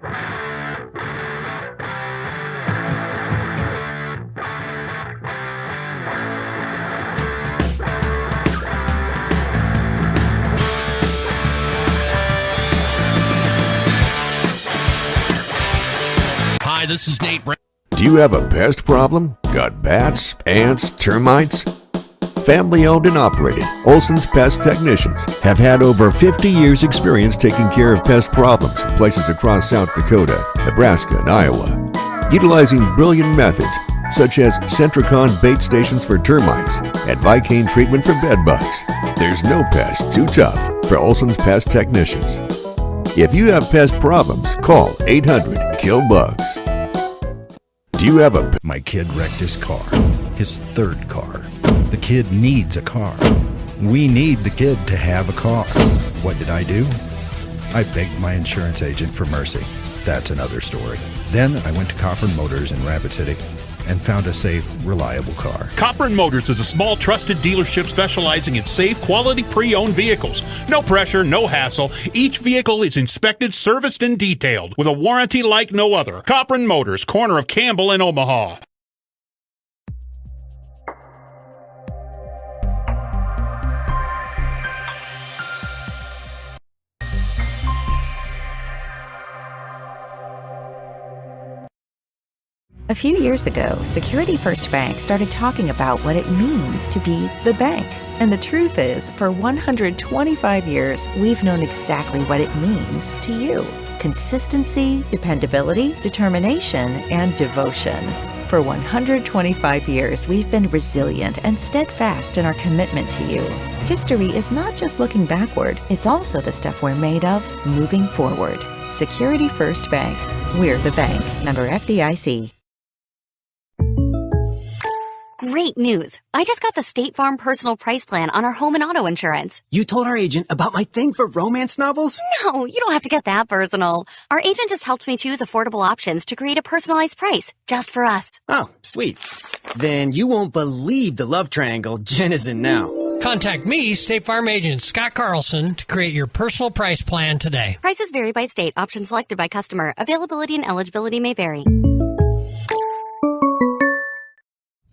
Hi, this is Nate Brown. Do you have a pest problem? Got bats, ants, termites? Family owned and operated, Olson's Pest Technicians have had over 50 years experience taking care of pest problems in places across South Dakota, Nebraska, and Iowa. Utilizing brilliant methods such as Centricon bait stations for termites and Vicane treatment for bed bugs. There's no pest too tough for Olson's Pest Technicians. If you have pest problems, call 800-KILL-BUGS. Do you have a... My kid wrecked his car, his third car. The kid needs a car. We need the kid to have a car. What did I do? I begged my insurance agent for mercy. That's another story. Then I went to Cobblers Motors in Rapid City and found a safe, reliable car. Cobblers Motors is a small, trusted dealership specializing in safe, quality pre-owned vehicles. No pressure, no hassle. Each vehicle is inspected, serviced, and detailed with a warranty like no other. Cobblers Motors, corner of Campbell and Omaha. A few years ago, Security First Bank started talking about what it means to be the bank. And the truth is, for 125 years, we've known exactly what it means to you. Consistency, dependability, determination, and devotion. For 125 years, we've been resilient and steadfast in our commitment to you. History is not just looking backward, it's also the stuff we're made of moving forward. Security First Bank. We're the bank. Member FDIC. Great news! I just got the State Farm Personal Price Plan on our home and auto insurance. You told our agent about my thing for romance novels? No, you don't have to get that personal. Our agent just helped me choose affordable options to create a personalized price, just for us. Oh, sweet. Then you won't believe the love triangle Jen is in now. Contact me, State Farm agent Scott Carlson, to create your personal price plan today. Prices vary by state. Options selected by customer. Availability and eligibility may vary.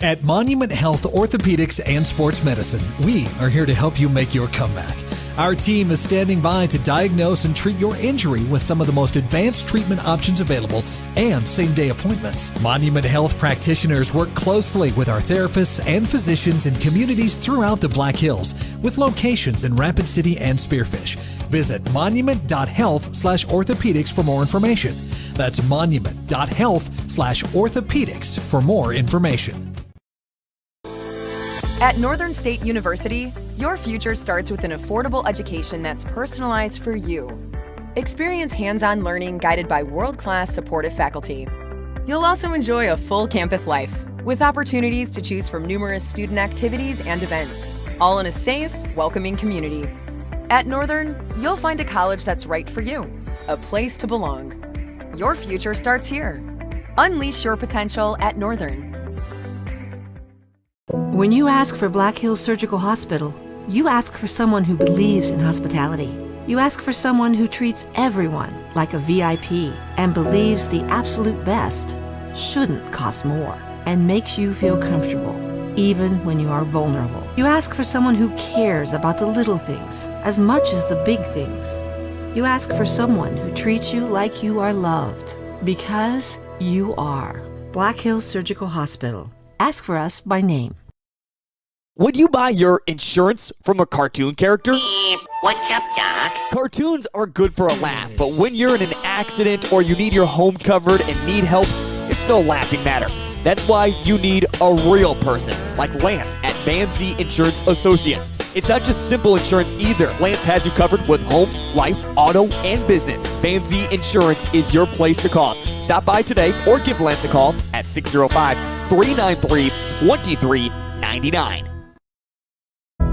At Monument Health Orthopedics and Sports Medicine, we are here to help you make your comeback. Our team is standing by to diagnose and treat your injury with some of the most advanced treatment options available and same-day appointments. Monument Health practitioners work closely with our therapists and physicians in communities throughout the Black Hills, with locations in Rapid City and Spearfish. Visit monument.health/orthopedics for more information. That's monument.health/orthopedics for more information. At Northern State University, your future starts with an affordable education that's personalized for you. Experience hands-on learning guided by world-class supportive faculty. You'll also enjoy a full campus life with opportunities to choose from numerous student activities and events, all in a safe, welcoming community. At Northern, you'll find a college that's right for you, a place to belong. Your future starts here. Unleash your potential at Northern. When you ask for Black Hills Surgical Hospital, you ask for someone who believes in hospitality. You ask for someone who treats everyone like a VIP and believes the absolute best shouldn't cost more and makes you feel comfortable, even when you are vulnerable. You ask for someone who cares about the little things as much as the big things. You ask for someone who treats you like you are loved, because you are. Black Hills Surgical Hospital. Ask for us by name. Would you buy your insurance from a cartoon character? What's up, Doc? Cartoons are good for a laugh, but when you're in an accident or you need your home covered and need help, it's no laughing matter. That's why you need a real person, like Lance at Van Z Insurance Associates. It's not just simple insurance either. Lance has you covered with home, life, auto, and business. Van Z Insurance is your place to call. Stop by today or give Lance a call at 605-393-2399.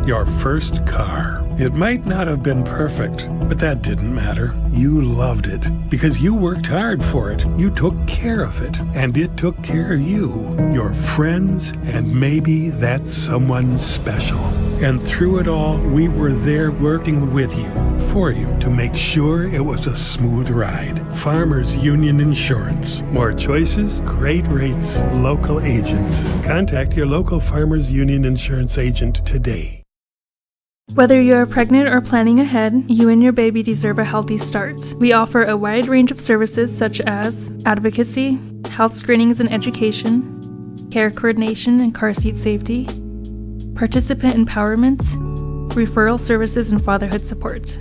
Your first car. It might not have been perfect, but that didn't matter. you loved it because you worked hard for it. You took care of it, and it took care of you, your friends, and maybe that someone special. And through it all, we were there working with you, for you, to make sure it was a smooth ride. Farmers Union Insurance. More choices, great rates, local agents. Contact your local Farmers Union Insurance agent today. Whether you are pregnant or planning ahead, you and your baby deserve a healthy start. We offer a wide range of services such as advocacy, health screenings and education, care coordination and car seat safety, participant empowerment, referral services, and fatherhood support.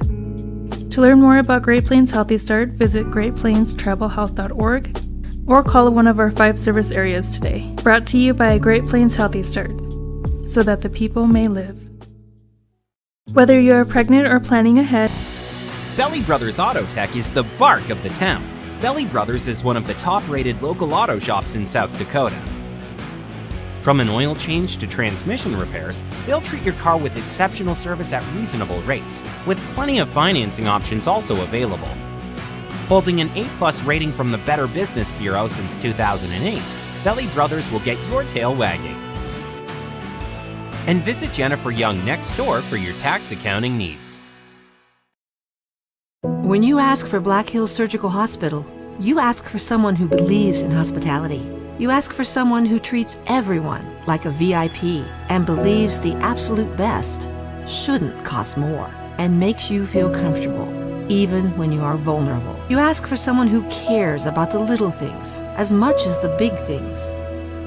To learn more about Great Plains Healthy Start, visit greatplainstravelhealth.org or call one of our 5 service areas today. Brought to you by Great Plains Healthy Start, so that the people may live. Whether you are pregnant or planning ahead, Belly Brothers Auto Tech is the bark of the town. Belly Brothers is one of the top-rated local auto shops in South Dakota. From an oil change to transmission repairs, they'll treat your car with exceptional service at reasonable rates, with plenty of financing options also available. Holding an A+ rating from the Better Business Bureau since 2008, Belly Brothers will get your tail wagging. And visit Jennifer Young next door for your tax accounting needs. When you ask for Black Hills Surgical Hospital, you ask for someone who believes in hospitality. You ask for someone who treats everyone like a VIP and believes the absolute best shouldn't cost more and makes you feel comfortable, even when you are vulnerable. You ask for someone who cares about the little things as much as the big things.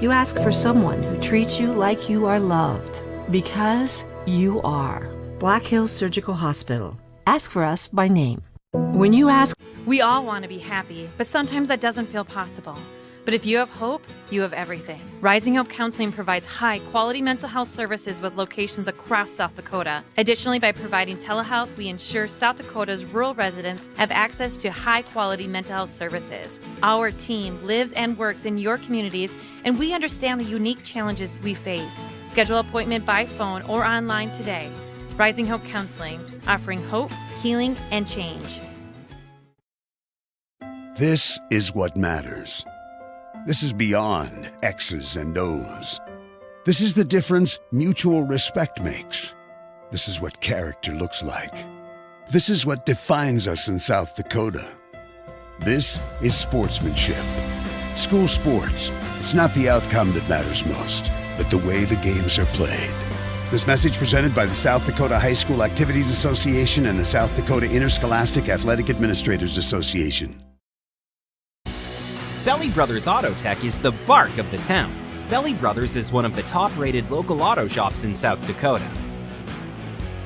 You ask for someone who treats you like you are loved, because you are. Black Hills Surgical Hospital. Ask for us by name. When you ask, we all want to be happy, but sometimes that doesn't feel possible. But if you have hope, you have everything. Rising Hope Counseling provides high-quality mental health services with locations across South Dakota. Additionally, by providing telehealth, we ensure South Dakota's rural residents have access to high-quality mental health services. Our team lives and works in your communities, and we understand the unique challenges we face. Schedule an appointment by phone or online today. Rising Hope Counseling, offering hope, healing, and change. This is what matters. This is beyond X's and O's. This is the difference mutual respect makes. This is what character looks like. This is what defines us in South Dakota. This is sportsmanship. School sports, it's not the outcome that matters most, but the way the games are played. This message presented by the South Dakota High School Activities Association and the South Dakota Interscholastic Athletic Administrators Association. Belly Brothers Auto Tech is the bark of the town. Belly Brothers is one of the top-rated local auto shops in South Dakota.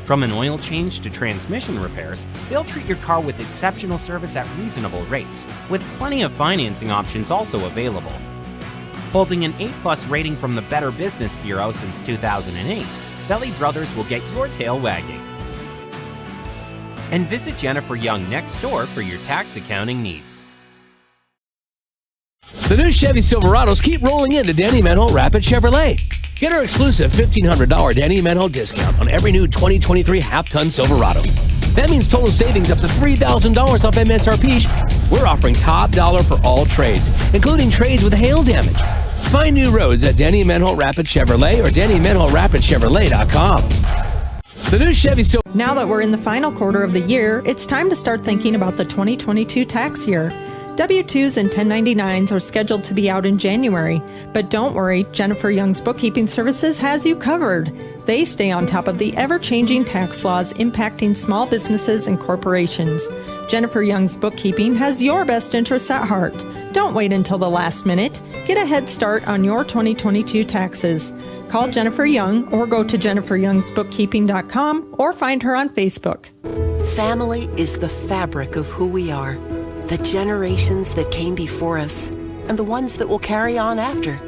From an oil change to transmission repairs, they'll treat your car with exceptional service at reasonable rates, with plenty of financing options also available. Holding an A+ rating from the Better Business Bureau since 2008, Belly Brothers will get your tail wagging. And visit Jennifer Young next door for your tax accounting needs. The new Chevy Silverados keep rolling into Danny Menholt Rapid Chevrolet. Get our exclusive $1,500 Danny Menholt discount on every new 2023 half-ton Silverado. That means total savings up to $3,000 off MSRP. We're offering top dollar for all trades, including trades with hail damage. Find new roads at Danny Menholt Rapid Chevrolet or DannyMenholtRapidChevrolet.com. The new Chevy Silverado. Now that we're in the final quarter of the year, it's time to start thinking about the 2022 tax year. W-2s and 1099s are scheduled to be out in January, but don't worry, Jennifer Young's Bookkeeping Services has you covered. They stay on top of the ever-changing tax laws impacting small businesses and corporations. Jennifer Young's Bookkeeping has your best interests at heart. Don't wait until the last minute. Get a head start on your 2022 taxes. Call Jennifer Young or go to jenniferyoungsbookkeeping.com or find her on Facebook. Family is the fabric of who we are. The generations that came before us, and the ones that will carry on after.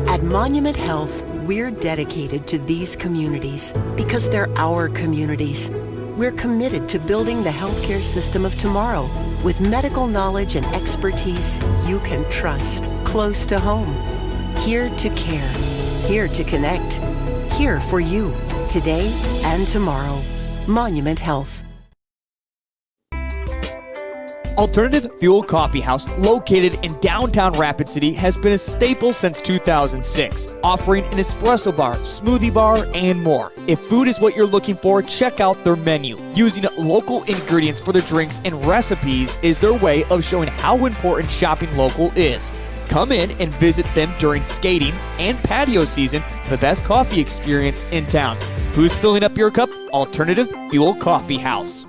At Monument Health, we're dedicated to these communities because they're our communities. We're committed to building the healthcare system of tomorrow with medical knowledge and expertise you can trust, close to home. Here to care, here to connect, here for you, today and tomorrow. Monument Health. Alternative Fuel Coffee House, located in downtown Rapid City, has been a staple since 2006, offering an espresso bar, smoothie bar, and more. If food is what you're looking for, check out their menu. Using local ingredients for their drinks and recipes is their way of showing how important shopping local is. Come in and visit them during skating and patio season for the best coffee experience in town. Who's filling up your cup? Alternative Fuel Coffee House.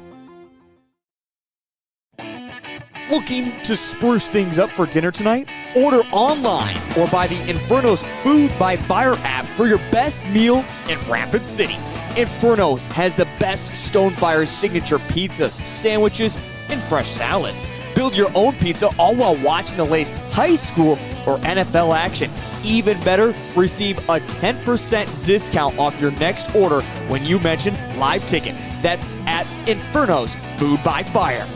Looking to spruce things up for dinner tonight? Order online or buy the Inferno's Food by Fire app for your best meal in Rapid City. Inferno's has the best Stonefire signature pizzas, sandwiches, and fresh salads. Build your own pizza all while watching the latest high school or NFL action. Even better, receive a 10% discount off your next order when you mention Live Ticket. That's at Inferno's Food by Fire.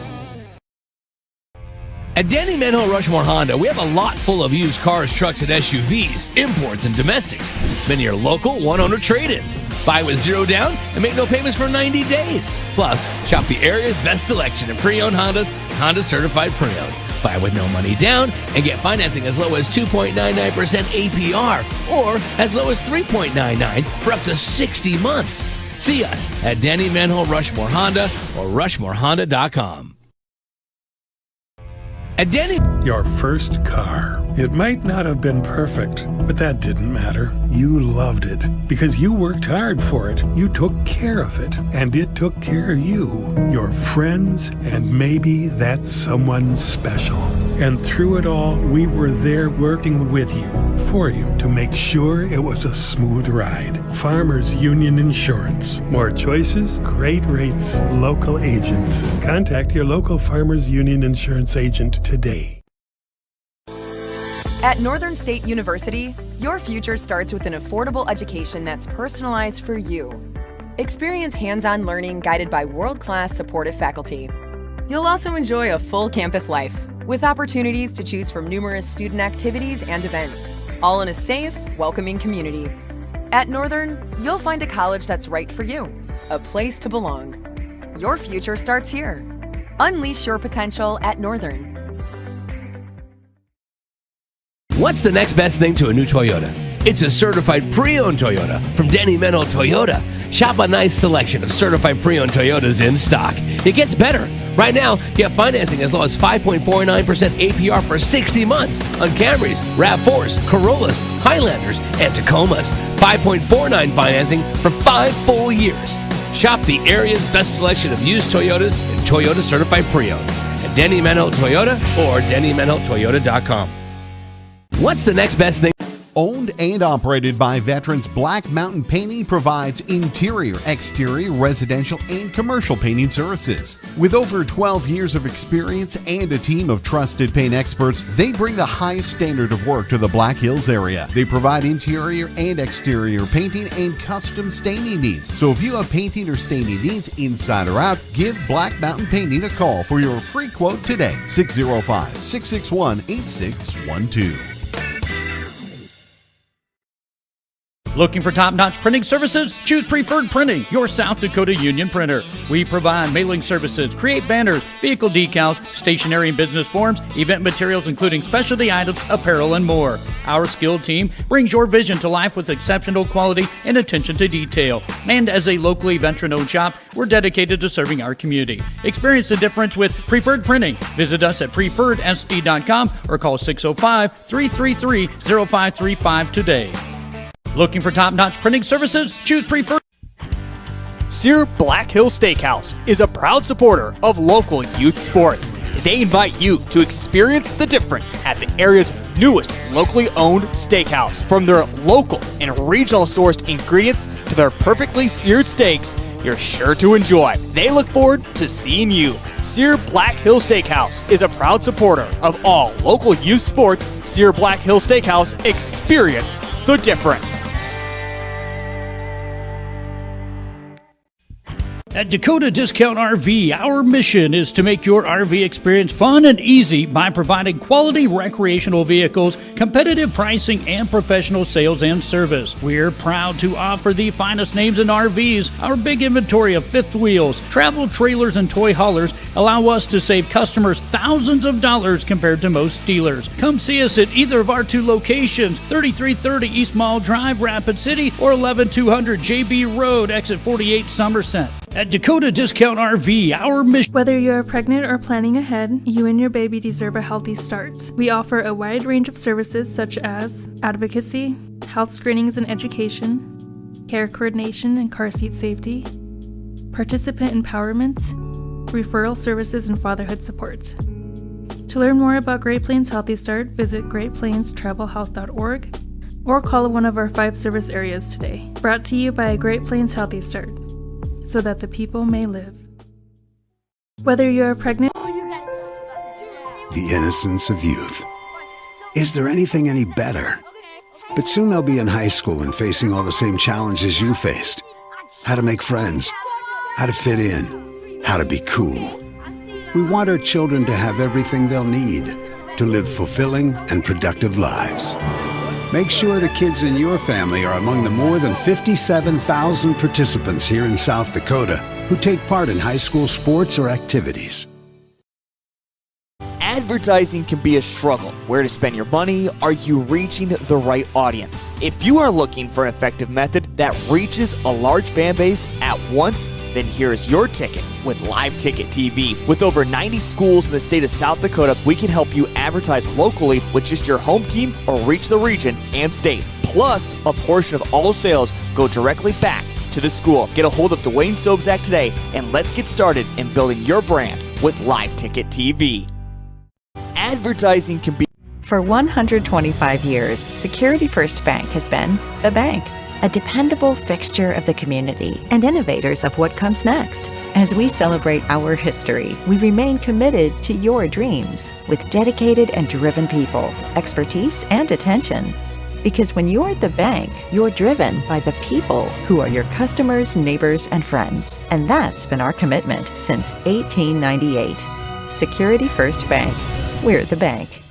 At Danny Manhole Rushmore Honda, we have a lot full of used cars, trucks, and SUVs, imports, and domestics. Many are local, one-owner trade-ins. Buy with zero down and make no payments for 90 days. Plus, shop the area's best selection of pre-owned Hondas, Honda Certified Pre-Owned. Buy with no money down and get financing as low as 2.99% APR or as low as 3.99 for up to 60 months. See us at Danny Manhole Rushmore Honda or RushmoreHonda.com. At Danny, your first car. It might not have been perfect, but that didn't matter. You loved it because you worked hard for it. You took care of it, and it took care of you, your friends, and maybe that someone special. And through it all, we were there working with you, for you, to make sure it was a smooth ride. Farmers Union Insurance. More choices, great rates, local agents. Contact your local Farmers Union Insurance agent today. At Northern State University, your future starts with an affordable education that's personalized for you. Experience hands-on learning guided by world-class supportive faculty. You'll also enjoy a full campus life with opportunities to choose from numerous student activities and events, all in a safe, welcoming community. At Northern, you'll find a college that's right for you, a place to belong. Your future starts here. Unleash your potential at Northern. what's the next best thing to a new Toyota? It's a certified pre-owned Toyota from Danny Manhole Toyota. Shop a nice selection of certified pre-owned Toyotas in stock. It gets better. Right now, get financing as low as 5.49% APR for 60 months on Camrys, RAV4s, Corollas, Highlanders, and Tacomas. 5.49% financing for 5 full years. Shop the area's best selection of used Toyotas and Toyota certified pre-owned at Danny Manhole Toyota or DannyManholeToyota.com. What's the next best thing? Owned and operated by veterans, Black Mountain Painting provides interior, exterior, residential, and commercial painting services. With over 12 years of experience and a team of trusted paint experts, they bring the highest standard of work to the Black Hills area. They provide interior and exterior painting and custom staining needs. So if you have painting or staining needs inside or out, give Black Mountain Painting a call for your free quote today. 605-661-8612. Looking for top-notch printing services? Choose Preferred Printing, your South Dakota union printer. We provide mailing services, create banners, vehicle decals, stationery and business forms, event materials including specialty items, apparel, and more. Our skilled team brings your vision to life with exceptional quality and attention to detail. And as a locally veteran-owned shop, we're dedicated to serving our community. Experience the difference with Preferred Printing. Visit us at preferredsd.com or call 605-333-0535 today. Looking for top-notch printing services? Choose Preferred. Sear Black Hill Steakhouse is a proud supporter of local youth sports. They invite you to experience the difference at the area's newest locally owned steakhouse. From their local and regional sourced ingredients to their perfectly seared steaks, you're sure to enjoy. They look forward to seeing you. Sear Black Hill Steakhouse is a proud supporter of all local youth sports. Sear Black Hill Steakhouse, experience the difference. At Dakota Discount RV, our mission is to make your RV experience fun and easy by providing quality recreational vehicles, competitive pricing, and professional sales and service. We're proud to offer the finest names in RVs. Our big inventory of fifth wheels, travel trailers, and toy haulers allow us to save customers thousands of dollars compared to most dealers. Come see us at either of our 2 locations, 3330 East Mall Drive, Rapid City, or 11200 JB Road, Exit 48, Somerset. At Dakota Discount RV, our mission... Whether you're pregnant or planning ahead, you and your baby deserve a healthy start. We offer a wide range of services such as advocacy, health screenings and education, care coordination and car seat safety, participant empowerment, referral services, and fatherhood support. To learn more about Great Plains Healthy Start, visit greatplainstravelhealth.org or call one of our 5 service areas today. Brought to you by Great Plains Healthy Start, so that the people may live. Whether you're pregnant... The innocence of youth. Is there anything any better? But soon they'll be in high school and facing all the same challenges you faced. How to make friends, how to fit in, how to be cool. We want our children to have everything they'll need to live fulfilling and productive lives. Make sure the kids in your family are among the more than 57,000 participants here in South Dakota who take part in high school sports or activities. Advertising can be a struggle. Where to spend your money? Are you reaching the right audience? If you are looking for an effective method that reaches a large fan base at once, then here's your ticket with Live Ticket TV. With over 90 schools in the state of South Dakota, we can help you advertise locally with just your home team or reach the region and state. Plus, a portion of all sales go directly back to the school. Get a hold of Dwayne Sobzak today and let's get started in building your brand with Live Ticket TV. Advertising can be... For 125 years, Security First Bank has been the bank, a dependable fixture of the community and innovators of what comes next. As we celebrate our history, we remain committed to your dreams with dedicated and driven people, expertise, and attention. Because when you're at the bank, you're driven by the people who are your customers, neighbors, and friends. And that's been our commitment since 1898. Security First Bank. We're the bank.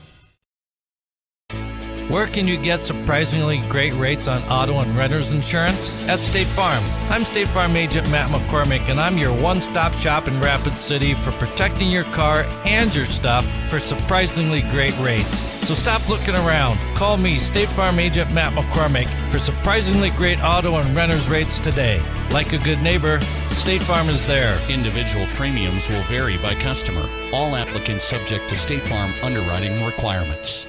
Where can you get surprisingly great rates on auto and renter's insurance? At State Farm. I'm State Farm Agent Matt McCormick, and I'm your one-stop shop in Rapid City for protecting your car and your stuff for surprisingly great rates. So stop looking around. Call me, State Farm Agent Matt McCormick, for surprisingly great auto and renter's rates today. Like a good neighbor, State Farm is there. Individual premiums will vary by customer. All applicants subject to State Farm underwriting requirements.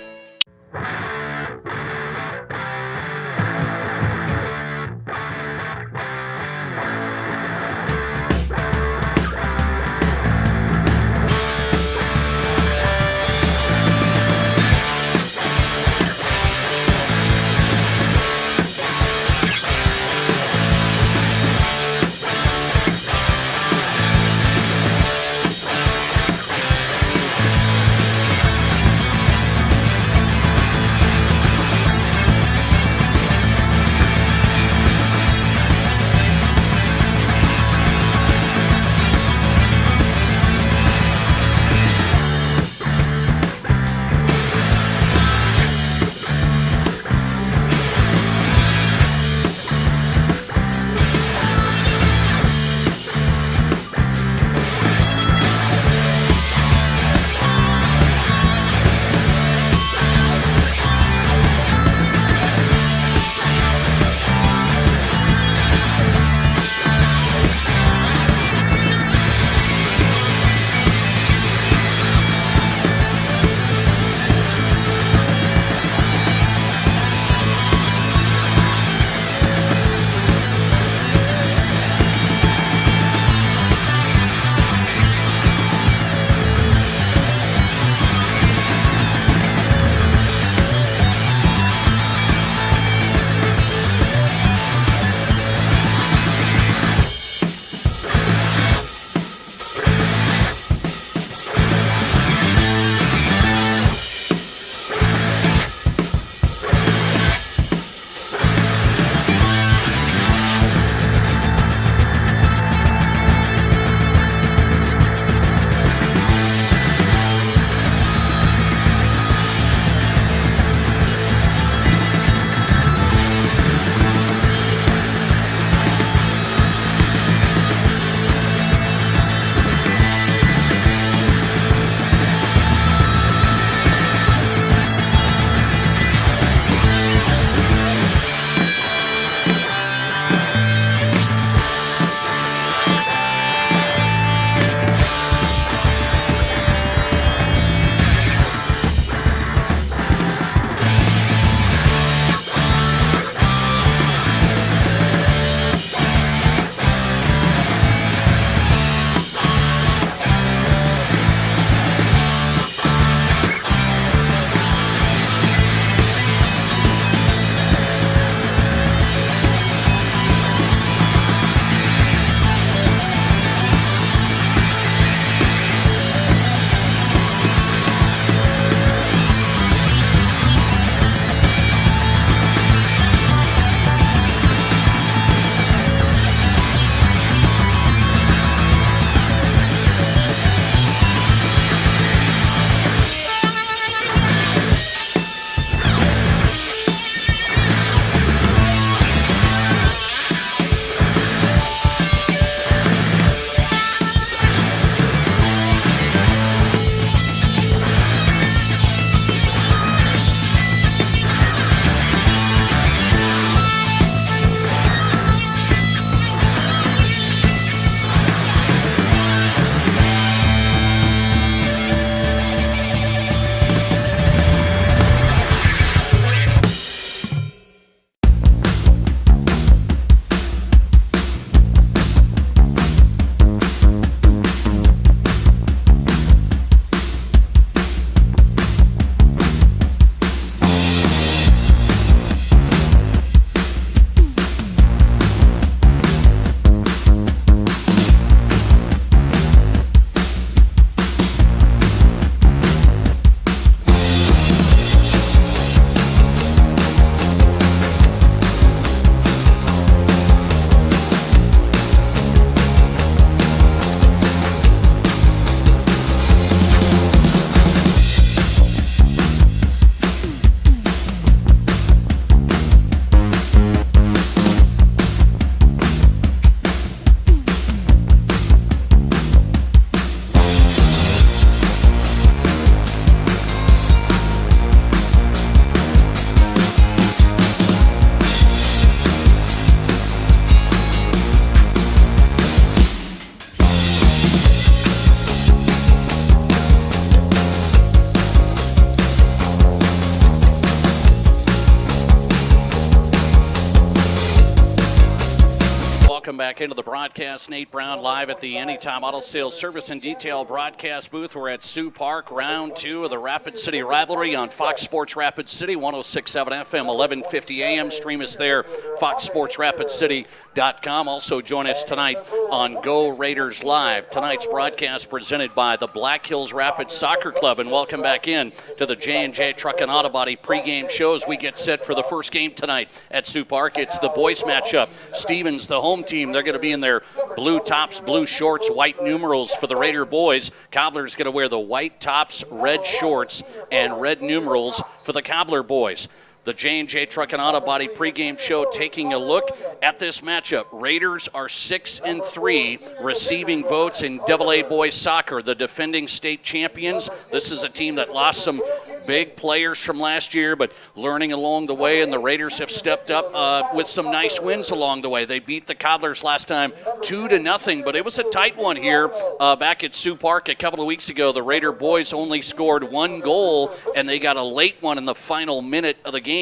back into the broadcast. Nate Brown live at the Anytime Auto Sales Service and Detail broadcast booth. We're at Sioux Park, round 2 of the Rapid City rivalry on Fox Sports Rapid City, 106.7 FM, 1150 AM. Stream us there, foxsportsrapidcity.com. Also join us tonight on Go Raiders Live. Tonight's broadcast presented by the Black Hills Rapid Soccer Club. And welcome back in to the J&J Truck and Auto Body pregame show as we get set for the first game tonight at Sioux Park. It's the boys matchup. Stevens, the home team, they're going to be in their blue tops, blue shorts, white numerals for the Raider boys. Cobblers going to wear the white tops, red shorts, and red numerals for the Cobbler boys. The J&J Truck and Auto Body pregame show taking a look at this matchup. Raiders are 6-3, receiving votes in AA boys soccer, the defending state champions. This is a team that lost some big players from last year, but learning along the way, and the Raiders have stepped up with some nice wins along the way. They beat the Cobblers last time 2-0, but it was a tight one here back at Sioux Park a couple of weeks ago. The Raider boys only scored 1 goal, and they got a late one in the final minute of the game.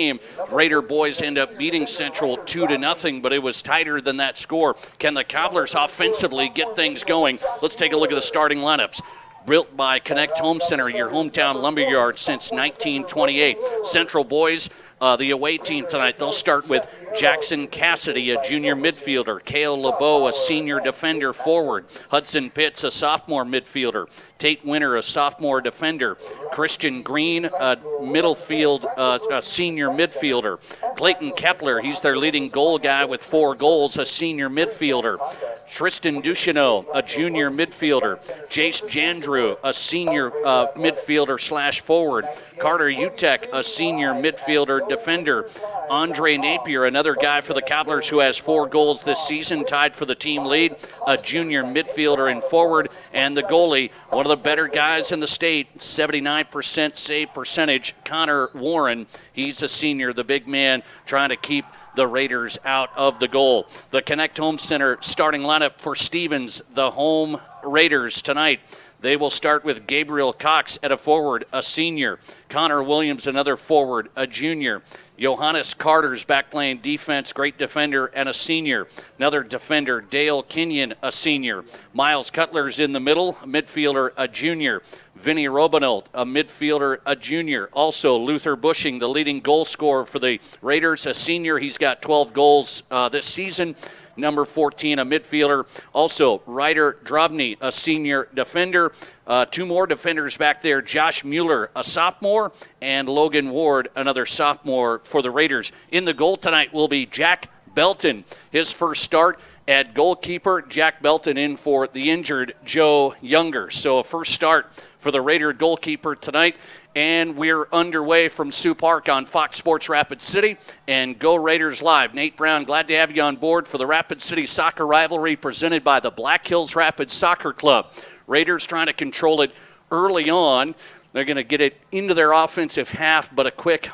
Raider boys end up beating Central 2-0, but it was tighter than that score. Can the Cobblers offensively get things going? Let's take a look at the starting lineups. Built by Connect Home Center, your hometown lumberyard since 1928. Central boys, the away team tonight, they'll start with Jackson Cassidy, a junior midfielder. Cale LeBeau, a senior defender forward. Hudson Pitts, a sophomore midfielder. Tate Winter, a sophomore defender. Christian Green, a a senior midfielder. Clayton Kepler, he's their leading goal guy with 4 goals, a senior midfielder. Tristan Ducheneau, a junior midfielder. Jace Jandrew, a senior midfielder / forward. Carter Utek, a senior midfielder defender. Andre Napier, another guy for the Cobblers who has 4 goals this season, tied for the team lead, a junior midfielder and forward. And the goalie, one of the better guys in the state, 79% save percentage, Connor Warren. He's a senior, the big man, trying to keep the Raiders out of the goal. The Connect Home Center starting lineup for Stevens, the home Raiders tonight. They will start with Gabriel Cox at a forward, a senior. Connor Williams, another forward, a junior. Johannes Carter's back playing defense, great defender, and a senior. Another defender, Dale Kenyon, a senior. Miles Cutler's in the middle, a midfielder, a junior. Vinny Robinelt, a midfielder, a junior. Also, Luther Bushing, the leading goal scorer for the Raiders, a senior. He's got 12 goals this season. Number 14, a midfielder. Also, Ryder Drobny, a senior defender. 2 more defenders back there. Josh Mueller, a sophomore, and Logan Ward, another sophomore for the Raiders. In the goal tonight will be Jack Belton. His first start at goalkeeper. Jack Belton in for the injured Joe Younger. So a first start for the Raider goalkeeper tonight. And we're underway from Sioux Park on Fox Sports Rapid City and Go Raiders Live. Nate Brown, glad to have you on board for the Rapid City soccer rivalry presented by the Black Hills Rapid Soccer Club. Raiders trying to control it early on. They're going to get it into their offensive half, but a quick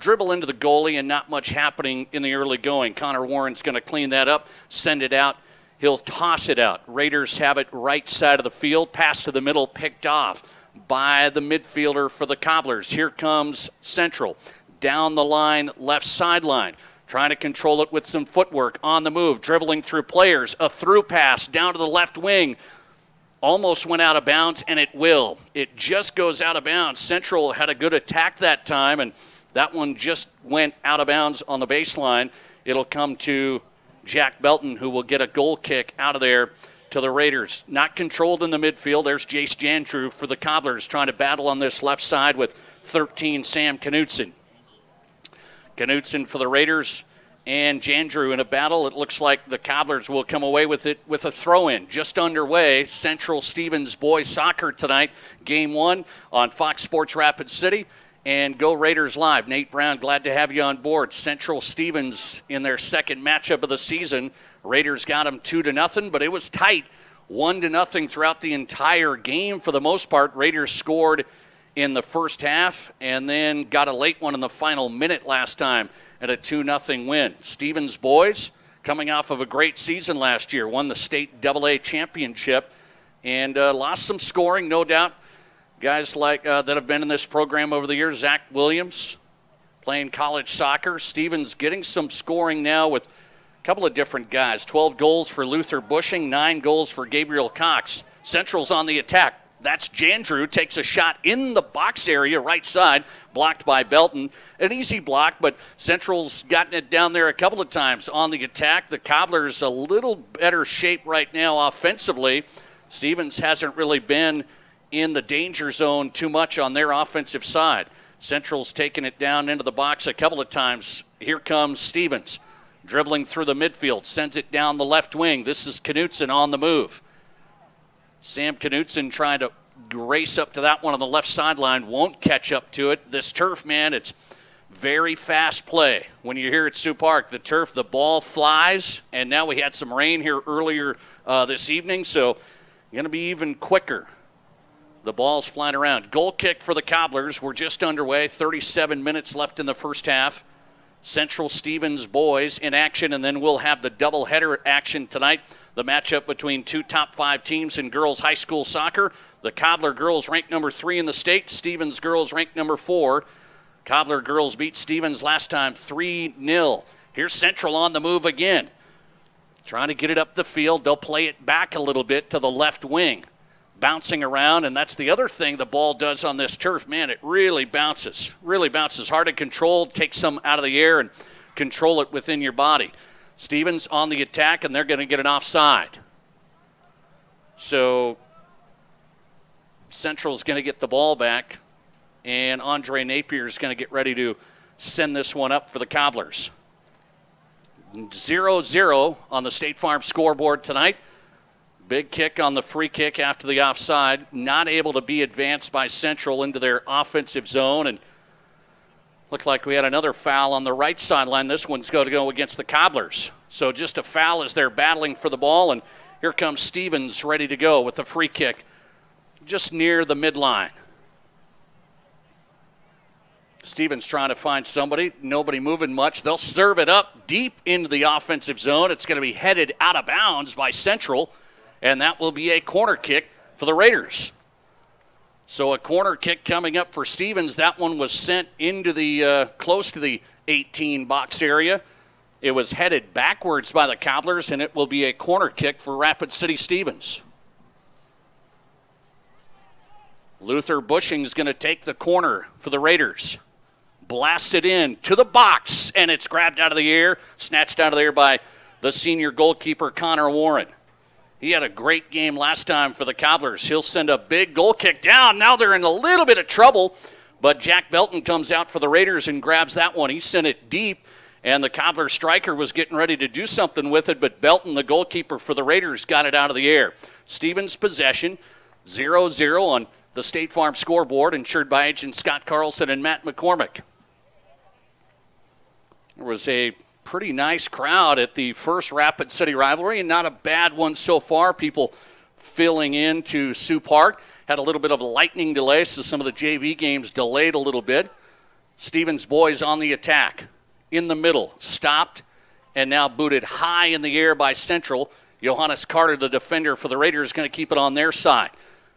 dribble into the goalie and not much happening in the early going. Connor Warren's going to clean that up, send it out. He'll toss it out. Raiders have it right side of the field. Pass to the middle, picked off by the midfielder for the Cobblers. Here comes Central. Down the line, left sideline. Trying to control it with some footwork on the move. Dribbling through players. A through pass down to the left wing. Almost went out of bounds, and it will. It just goes out of bounds. Central had a good attack that time, and that one just went out of bounds on the baseline. It'll come to Jack Belton, who will get a goal kick out of there to the Raiders. Not controlled in the midfield. There's Jace Jandrew for the Cobblers trying to battle on this left side with 13 Sam Knutson. Knutson for the Raiders and Jandrew in a battle. It looks like the Cobblers will come away with it with a throw-in. Just underway, Central Stevens boys soccer tonight. Game 1 on Fox Sports Rapid City. And Go Raiders Live. Nate Brown, glad to have you on board. Central Stevens in their second matchup of the season. Raiders got them 2-0, but it was tight. 1-0 throughout the entire game for the most part. Raiders scored in the first half and then got a late one in the final minute last time at a 2-0 win. Stevens boys coming off of a great season last year. Won the state AA championship and lost some scoring, no doubt. Guys like that have been in this program over the years, Zach Williams playing college soccer. Stevens getting some scoring now with couple of different guys. 12 goals for Luther Bushing, 9 goals for Gabriel Cox. Central's on the attack. That's Jandrew, takes a shot in the box area, right side, blocked by Belton. An easy block, but Central's gotten it down there a couple of times on the attack. The Cobblers a little better shape right now offensively. Stevens hasn't really been in the danger zone too much on their offensive side. Central's taken it down into the box a couple of times. Here comes Stevens, dribbling through the midfield, sends it down the left wing. This is Knutson on the move. Sam Knutson trying to race up to that one on the left sideline, won't catch up to it. This turf, man, it's very fast play. When you're here at Sioux Park, the turf, the ball flies, and now we had some rain here earlier this evening, so going to be even quicker. The ball's flying around. Goal kick for the Cobblers. We're just underway. 37 minutes left in the first half. Central Stevens boys in action, and then we'll have the doubleheader action tonight. The matchup between 2 top 5 teams in girls high school soccer. The Cobbler girls ranked number 3 in the state. Stevens girls ranked number 4. Cobbler girls beat Stevens last time 3-0. Here's Central on the move again. Trying to get it up the field. They'll play it back a little bit to the left wing. Bouncing around, and that's the other thing the ball does on this turf. Man, it really bounces. Really bounces. Hard to control. Take some out of the air and control it within your body. Stevens on the attack, and they're going to get an offside. So Central's going to get the ball back, and Andre Napier is going to get ready to send this one up for the Cobblers. 0-0 on the State Farm scoreboard tonight. Big kick on the free kick after the offside. Not able to be advanced by Central into their offensive zone. And looked like we had another foul on the right sideline. This one's going to go against the Cobblers. So just a foul as they're battling for the ball. And here comes Stevens ready to go with the free kick just near the midline. Stevens trying to find somebody. Nobody moving much. They'll serve it up deep into the offensive zone. It's going to be headed out of bounds by Central. And that will be a corner kick for the Raiders. So a corner kick coming up for Stevens. That one was sent into the close to the 18 box area. It was headed backwards by the Cobblers, and it will be a corner kick for Rapid City Stevens. Luther Bushing's going to take the corner for the Raiders. Blasts it in to the box, and it's grabbed out of the air, snatched out of there by the senior goalkeeper, Connor Warren. He had a great game last time for the Cobblers. He'll send a big goal kick down. Now they're in a little bit of trouble, but Jack Belton comes out for the Raiders and grabs that one. He sent it deep, and the Cobbler striker was getting ready to do something with it, but Belton, the goalkeeper for the Raiders, got it out of the air. Stevens possession, 0-0 on the State Farm scoreboard, insured by agent Scott Carlson and Matt McCormick. There was a pretty nice crowd at the first Rapid City rivalry, and not a bad one so far. People filling into Sioux Park. Had a little bit of a lightning delay, so some of the JV games delayed a little bit. Stevens boys on the attack. In the middle, stopped, and now booted high in the air by Central. Johannes Carter, the defender for the Raiders, is going to keep it on their side.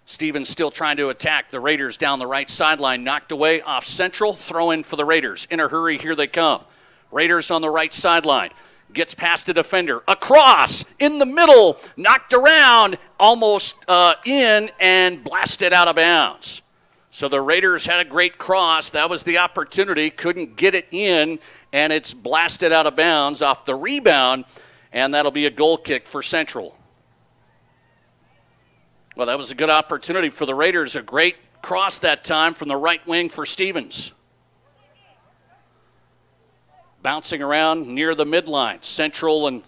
Stevens still trying to attack the Raiders down the right sideline. Knocked away off Central. Throw in for the Raiders. In a hurry, here they come. Raiders on the right sideline. Gets past the defender. Across, in the middle, knocked around, almost in, and blasted out of bounds. So the Raiders had a great cross. That was the opportunity. Couldn't get it in, and it's blasted out of bounds off the rebound, and that'll be a goal kick for Central. Well, that was a good opportunity for the Raiders. A great cross that time from the right wing for Stevens. Bouncing around near the midline. Central and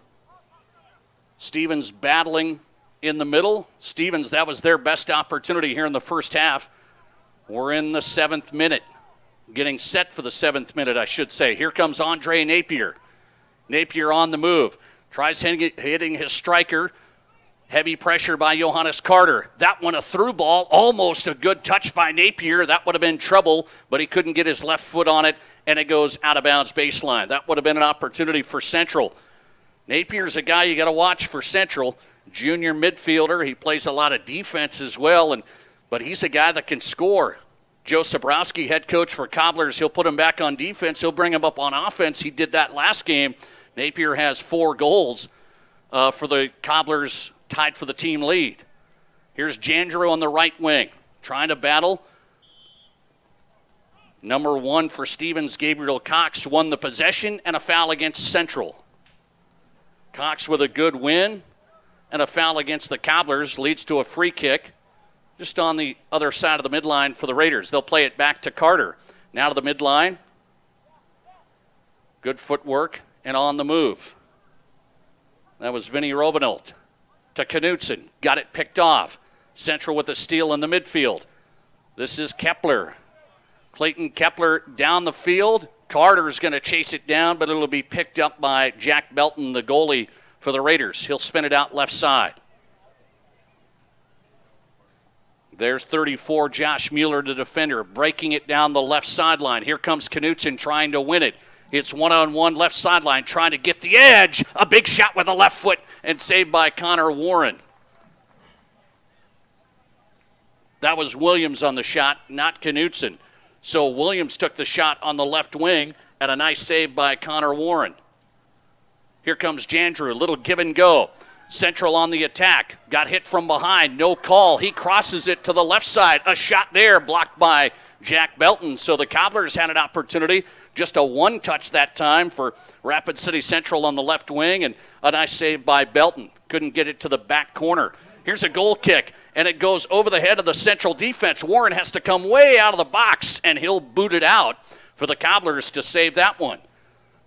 Stevens battling in the middle. Stevens, that was their best opportunity here in the first half. We're in the 7th minute. Getting set for the 7th minute, I should say. Here comes Andre Napier. Napier on the move. Tries hitting his striker. Heavy pressure by Johannes Carter. That one a through ball. Almost a good touch by Napier. That would have been trouble, but he couldn't get his left foot on it, and it goes out of bounds baseline. That would have been an opportunity for Central. Napier's a guy you got to watch for Central. Junior midfielder. He plays a lot of defense as well, but he's a guy that can score. Joe Sobrowski, head coach for Cobblers, he'll put him back on defense. He'll bring him up on offense. He did that last game. Napier has 4 goals for the Cobblers, tied for the team lead. Here's Jandrew on the right wing, trying to battle. Number 1 for Stevens, Gabriel Cox, won the possession and a foul against Central. Cox with a good win and a foul against the Cobblers leads to a free kick just on the other side of the midline for the Raiders. They'll play it back to Carter. Now to the midline. Good footwork and on the move. That was Vinny Robinelt to Knutson. Got it picked off. Central with a steal in the midfield. This is Kepler. Clayton Kepler down the field. Carter's going to chase it down, but it'll be picked up by Jack Belton, the goalie for the Raiders. He'll spin it out left side. There's 34, Josh Mueller, the defender, breaking it down the left sideline. Here comes Knutson trying to win it. It's one-on-one left sideline, trying to get the edge. A big shot with the left foot and saved by Connor Warren. That was Williams on the shot, not Knutson. So Williams took the shot on the left wing and a nice save by Connor Warren. Here comes Jandrew, little give and go. Central on the attack, got hit from behind, no call. He crosses it to the left side. A shot there blocked by Jack Belton. So the Cobblers had an opportunity. Just a one-touch that time for Rapid City Central on the left wing, and a nice save by Belton. Couldn't get it to the back corner. Here's a goal kick, and it goes over the head of the Central defense. Warren has to come way out of the box, and he'll boot it out for the Cobblers to save that one.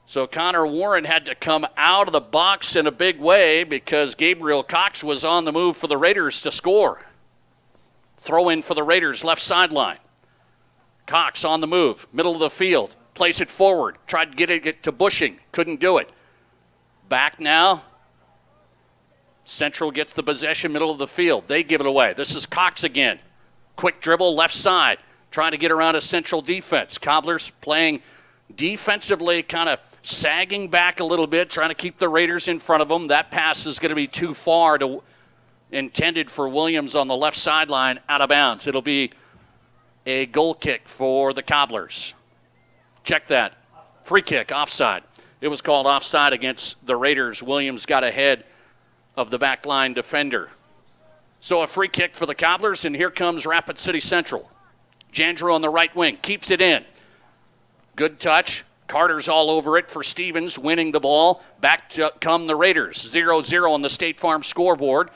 So Connor Warren had to come out of the box in a big way because Gabriel Cox was on the move for the Raiders to score. Throw in for the Raiders, left sideline. Cox on the move, middle of the field. Plays it forward. Tried to get it to Bushing. Couldn't do it. Back now. Central gets the possession, middle of the field. They give it away. This is Cox again. Quick dribble, left side. Trying to get around a Central defense. Cobblers playing defensively, kind of sagging back a little bit, trying to keep the Raiders in front of them. That pass is going to be too far, intended for Williams on the left sideline, out of bounds. It'll be a goal kick for the Cobblers. Check that. Free kick, offside. It was called offside against the Raiders. Williams got ahead of the backline defender. So a free kick for the Cobblers, and here comes Rapid City Central. Jandrew on the right wing, keeps it in. Good touch. Carter's all over it for Stevens, winning the ball. Back to come the Raiders. 0-0 on the State Farm scoreboard.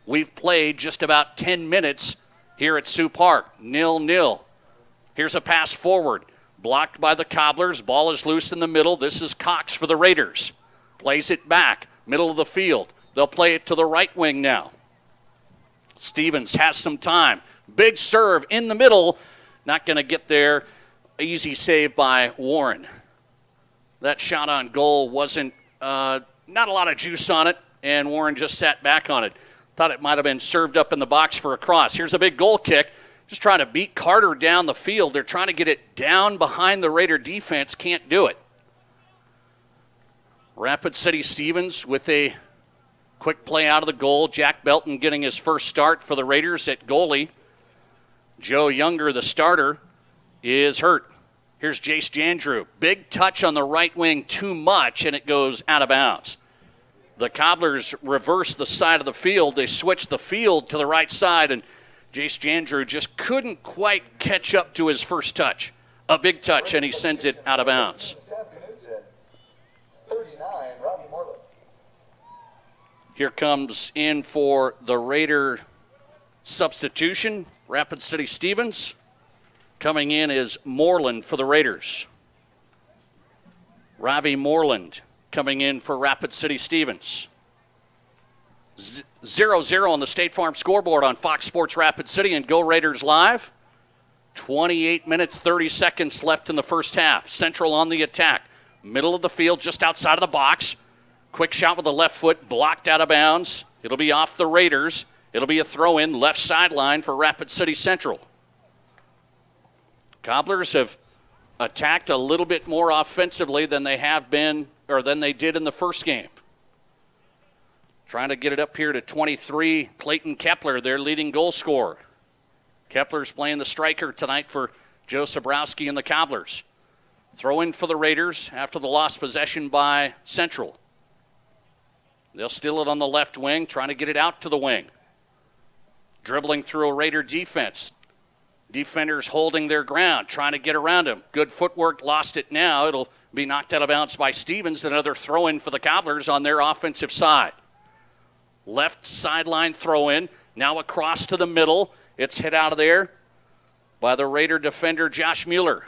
We've played just about 10 minutes here at Sioux Park. 0-0. Here's a pass forward. Blocked by the Cobblers. Ball is loose in the middle. This is Cox for the Raiders. Plays it back. Middle of the field. They'll play it to the right wing now. Stevens has some time. Big serve in the middle. Not going to get there. Easy save by Warren. That shot on goal wasn't, not a lot of juice on it, and Warren just sat back on it. Thought it might have been served up in the box for a cross. Here's a big goal kick. Just trying to beat Carter down the field. They're trying to get it down behind the Raider defense. Can't do it. Rapid City Stevens with a quick play out of the goal. Jack Belton getting his first start for the Raiders at goalie. Joe Younger, the starter, is hurt. Here's Jace Jandrew. Big touch on the right wing, too much, and it goes out of bounds. The Cobblers reverse the side of the field. They switch the field to the right side, and Jace Jandrew just couldn't quite catch up to his first touch. A big touch, and he sends it out of bounds. Here comes in for the Raider substitution, Rapid City Stevens. Coming in is Moreland for the Raiders. Ravi Moreland coming in for Rapid City Stevens. 0-0 on the State Farm scoreboard on Fox Sports Rapid City and Go Raiders Live. 28 minutes, 30 seconds left in the first half. Central on the attack. Middle of the field, just outside of the box. Quick shot with the left foot, blocked out of bounds. It'll be off the Raiders. It'll be a throw-in, left sideline for Rapid City Central. Cobblers have attacked a little bit more offensively than they have been, or than they did in the first game. Trying to get it up here to 23, Clayton Kepler, their leading goal scorer. Kepler's playing the striker tonight for Joe Sobrowski and the Cobblers. Throw in for the Raiders after the lost possession by Central. They'll steal it on the left wing, trying to get it out to the wing. Dribbling through a Raider defense. Defenders holding their ground, trying to get around him. Good footwork, lost it now. It'll be knocked out of bounds by Stevens. Another throw-in for the Cobblers on their offensive side. Left sideline throw-in, now across to the middle. It's hit out of there by the Raider defender, Josh Mueller.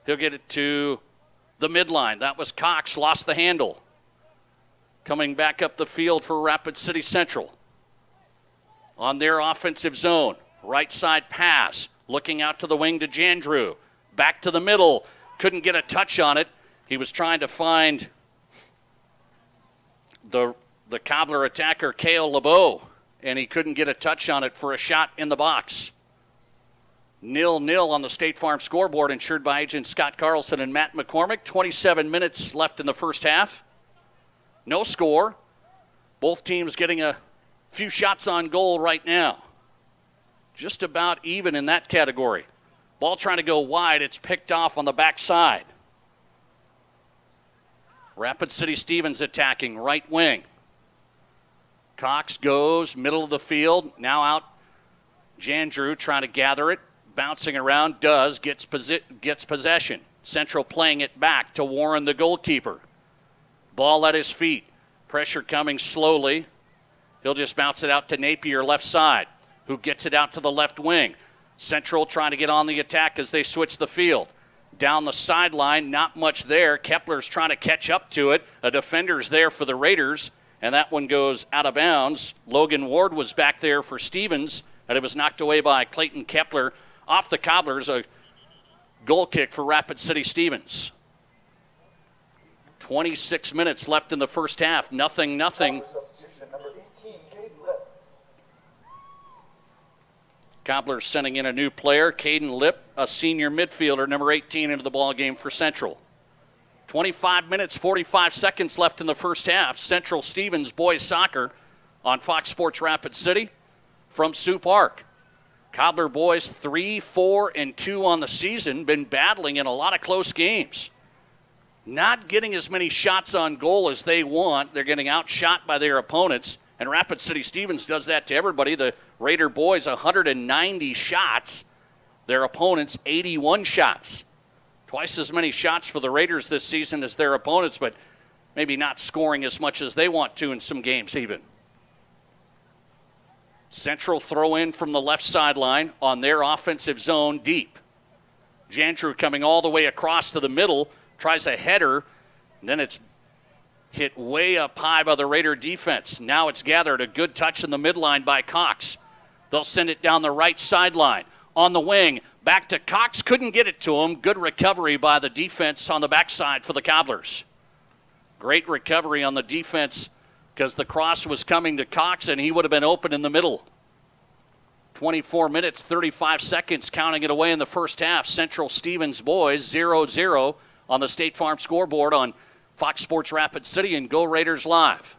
He'll get it to the midline. That was Cox, lost the handle. Coming back up the field for Rapid City Central. On their offensive zone, right side pass, looking out to the wing to Jandrew. Back to the middle, couldn't get a touch on it. He was trying to find the Cobbler attacker, Kale LeBeau, and he couldn't get a touch on it for a shot in the box. 0-0 on the State Farm scoreboard, insured by agents Scott Carlson and Matt McCormick. 27 minutes left in the first half. No score. Both teams getting a few shots on goal right now. Just about even in that category. Ball trying to go wide. It's picked off on the backside. Rapid City Stevens attacking right wing. Cox goes middle of the field. Now out Jandrew trying to gather it. Bouncing around, gets possession. Central playing it back to Warren, the goalkeeper. Ball at his feet. Pressure coming slowly. He'll just bounce it out to Napier, left side, who gets it out to the left wing. Central trying to get on the attack as they switch the field. Down the sideline, not much there. Kepler's trying to catch up to it. A defender's there for the Raiders, and that one goes out of bounds. Logan Ward was back there for Stevens, and it was knocked away by Clayton Kepler. Off the Cobblers, a goal kick for Rapid City Stevens. 26 minutes left in the first half. 0-0. Cobblers sending in a new player, Caden Lipp, a senior midfielder, number 18, into the ball game for Central. 25 minutes, 45 seconds left in the first half. Central Stevens boys soccer on Fox Sports Rapid City from Sioux Park. Cobbler boys 3-4-2 on the season, been battling in a lot of close games. Not getting as many shots on goal as they want. They're getting outshot by their opponents, and Rapid City Stevens does that to everybody. The Raider boys 190 shots, their opponents 81 shots. Twice as many shots for the Raiders this season as their opponents, but maybe not scoring as much as they want to in some games even. Central throw in from the left sideline on their offensive zone deep. Jandrew coming all the way across to the middle, tries a header, and then it's hit way up high by the Raider defense. Now it's gathered, a good touch in the midline by Cox. They'll send it down the right sideline. On the wing, back to Cox, couldn't get it to him. Good recovery by the defense on the backside for the Cobblers. Great recovery on the defense, because the cross was coming to Cox and he would have been open in the middle. 24 minutes, 35 seconds, counting it away in the first half. Central Stevens boys 0-0 on the State Farm scoreboard on Fox Sports Rapid City and Go Raiders Live.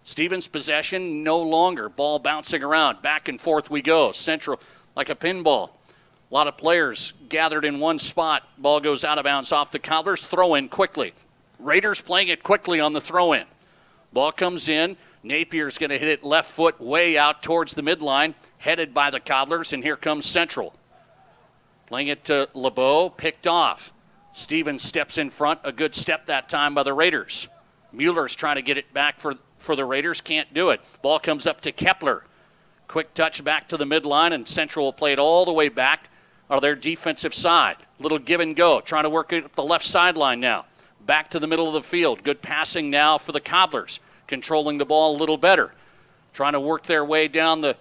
Stevens possession no longer. Ball bouncing around. Back and forth we go. Central like a pinball. A lot of players gathered in one spot. Ball goes out of bounds off the Cobblers. Throw in quickly. Raiders playing it quickly on the throw in. Ball comes in. Napier's going to hit it left foot way out towards the midline, headed by the Cobblers, and here comes Central. Playing it to LeBeau, picked off. Stevens steps in front, a good step that time by the Raiders. Mueller's trying to get it back for the Raiders, can't do it. Ball comes up to Kepler. Quick touch back to the midline, and Central will play it all the way back on their defensive side. Little give and go, trying to work it up the left sideline now. Back to the middle of the field. Good passing now for the Cobblers. Controlling the ball a little better. Trying to work their way down the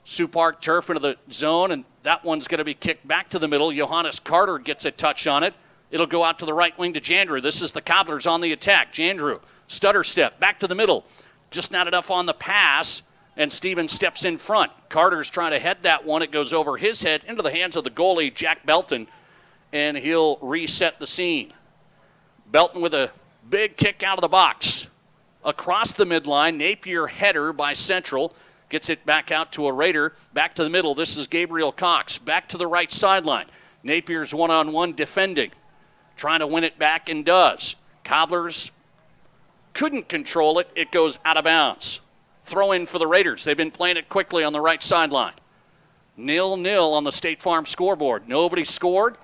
Sioux Park turf into the zone, and that one's going to be kicked back to the middle. Johannes Carter gets a touch on it. It'll go out to the right wing to Jandrew. This is the Cobblers on the attack. Jandrew, stutter step, back to the middle. Just not enough on the pass, and Stevens steps in front. Carter's trying to head that one. It goes over his head into the hands of the goalie, Jack Belton, and he'll reset the scene. Belton with a big kick out of the box. Across the midline, Napier header by Central. Gets it back out to a Raider. Back to the middle. This is Gabriel Cox. Back to the right sideline. Napier's one-on-one defending. Trying to win it back and does. Cobblers couldn't control it. It goes out of bounds. Throw in for the Raiders. They've been playing it quickly on the right sideline. 0-0 on the State Farm scoreboard. Nobody scored.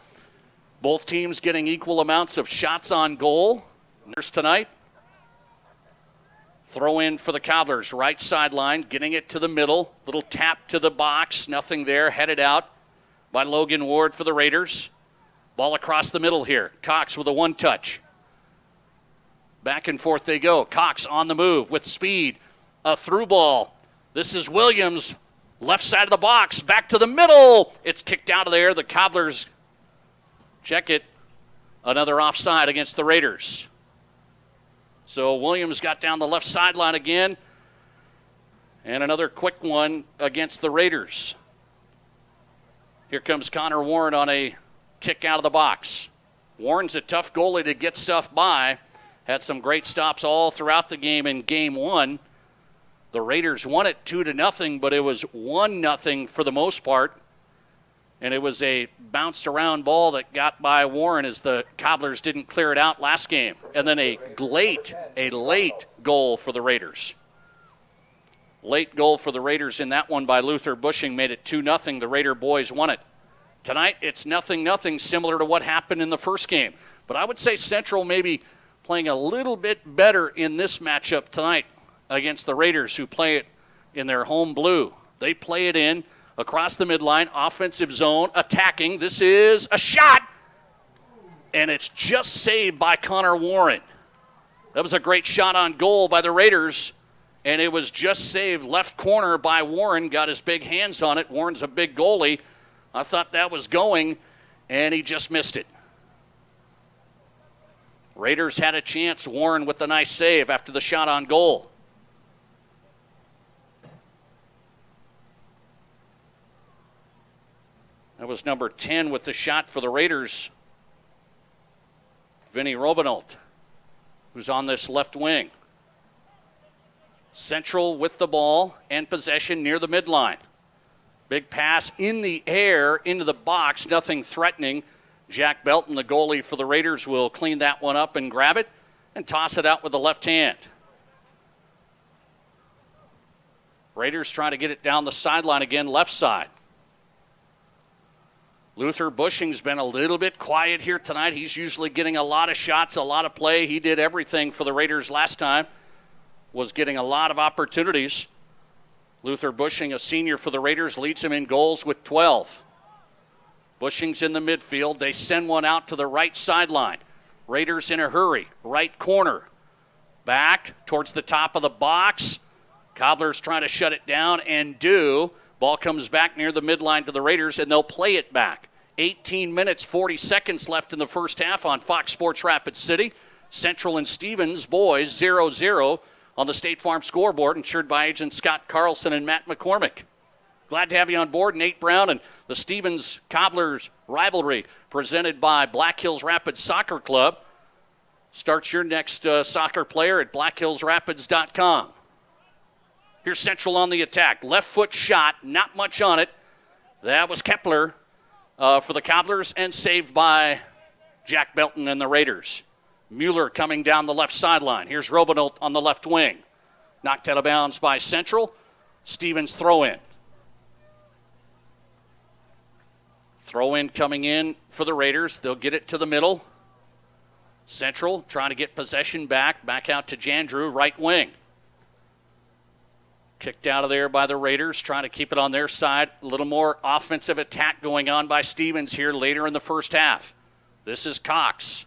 Both teams getting equal amounts of shots on goal. There's tonight. Throw in for the Cobblers. Right sideline, getting it to the middle. Little tap to the box. Nothing there. Headed out by Logan Ward for the Raiders. Ball across the middle here. Cox with a one-touch. Back and forth they go. Cox on the move with speed. A through ball. This is Williams. Left side of the box. Back to the middle. It's kicked out of there. The Cobblers check it. Another offside against the Raiders. So Williams got down the left sideline again. And another quick one against the Raiders. Here comes Connor Warren on a kick out of the box. Warren's a tough goalie to get stuff by. Had some great stops all throughout the game in game one. The Raiders won it 2-0, but it was 1-0 for the most part. And it was a bounced around ball that got by Warren as the Cobblers didn't clear it out last game. And then a late goal for the Raiders. Late goal for the Raiders in that one by Luther Bushing made it 2-0. The Raider boys won it. Tonight it's 0-0, similar to what happened in the first game. But I would say Central maybe playing a little bit better in this matchup tonight against the Raiders, who play it in their home blue. They play it in across the midline, offensive zone, attacking. This is a shot, and it's just saved by Connor Warren. That was a great shot on goal by the Raiders, and it was just saved left corner by Warren. Got his big hands on it. Warren's a big goalie. I thought that was going, and he just missed it. Raiders had a chance. Warren with the nice save after the shot on goal. That was number 10 with the shot for the Raiders. Vinny Robinault, who's on this left wing. Central with the ball and possession near the midline. Big pass in the air into the box, nothing threatening. Jack Belton, the goalie for the Raiders, will clean that one up and grab it and toss it out with the left hand. Raiders trying to get it down the sideline again, left side. Luther Bushing's been a little bit quiet here tonight. He's usually getting a lot of shots, a lot of play. He did everything for the Raiders last time, was getting a lot of opportunities. Luther Bushing, a senior for the Raiders, leads him in goals with 12. Bushing's in the midfield. They send one out to the right sideline. Raiders in a hurry. Right corner. Back towards the top of the box. Cobblers trying to shut it down and do. Ball comes back near the midline to the Raiders, and they'll play it back. 18 minutes, 40 seconds left in the first half on Fox Sports Rapid City. Central and Stevens boys 0-0 on the State Farm scoreboard, insured by agents Scott Carlson and Matt McCormick. Glad to have you on board, Nate Brown, and the Stevens Cobblers rivalry presented by Black Hills Rapids Soccer Club. Start your next soccer player at blackhillsrapids.com. Here's Central on the attack. Left foot shot, not much on it. That was Kepler for the Cobblers and saved by Jack Belton and the Raiders. Mueller coming down the left sideline. Here's Robinault on the left wing. Knocked out of bounds by Central. Stevens throw in. Throw in coming in for the Raiders. They'll get it to the middle. Central trying to get possession back out to Jandrew, right wing. Kicked out of there by the Raiders, trying to keep it on their side. A little more offensive attack going on by Stevens here later in the first half. This is Cox.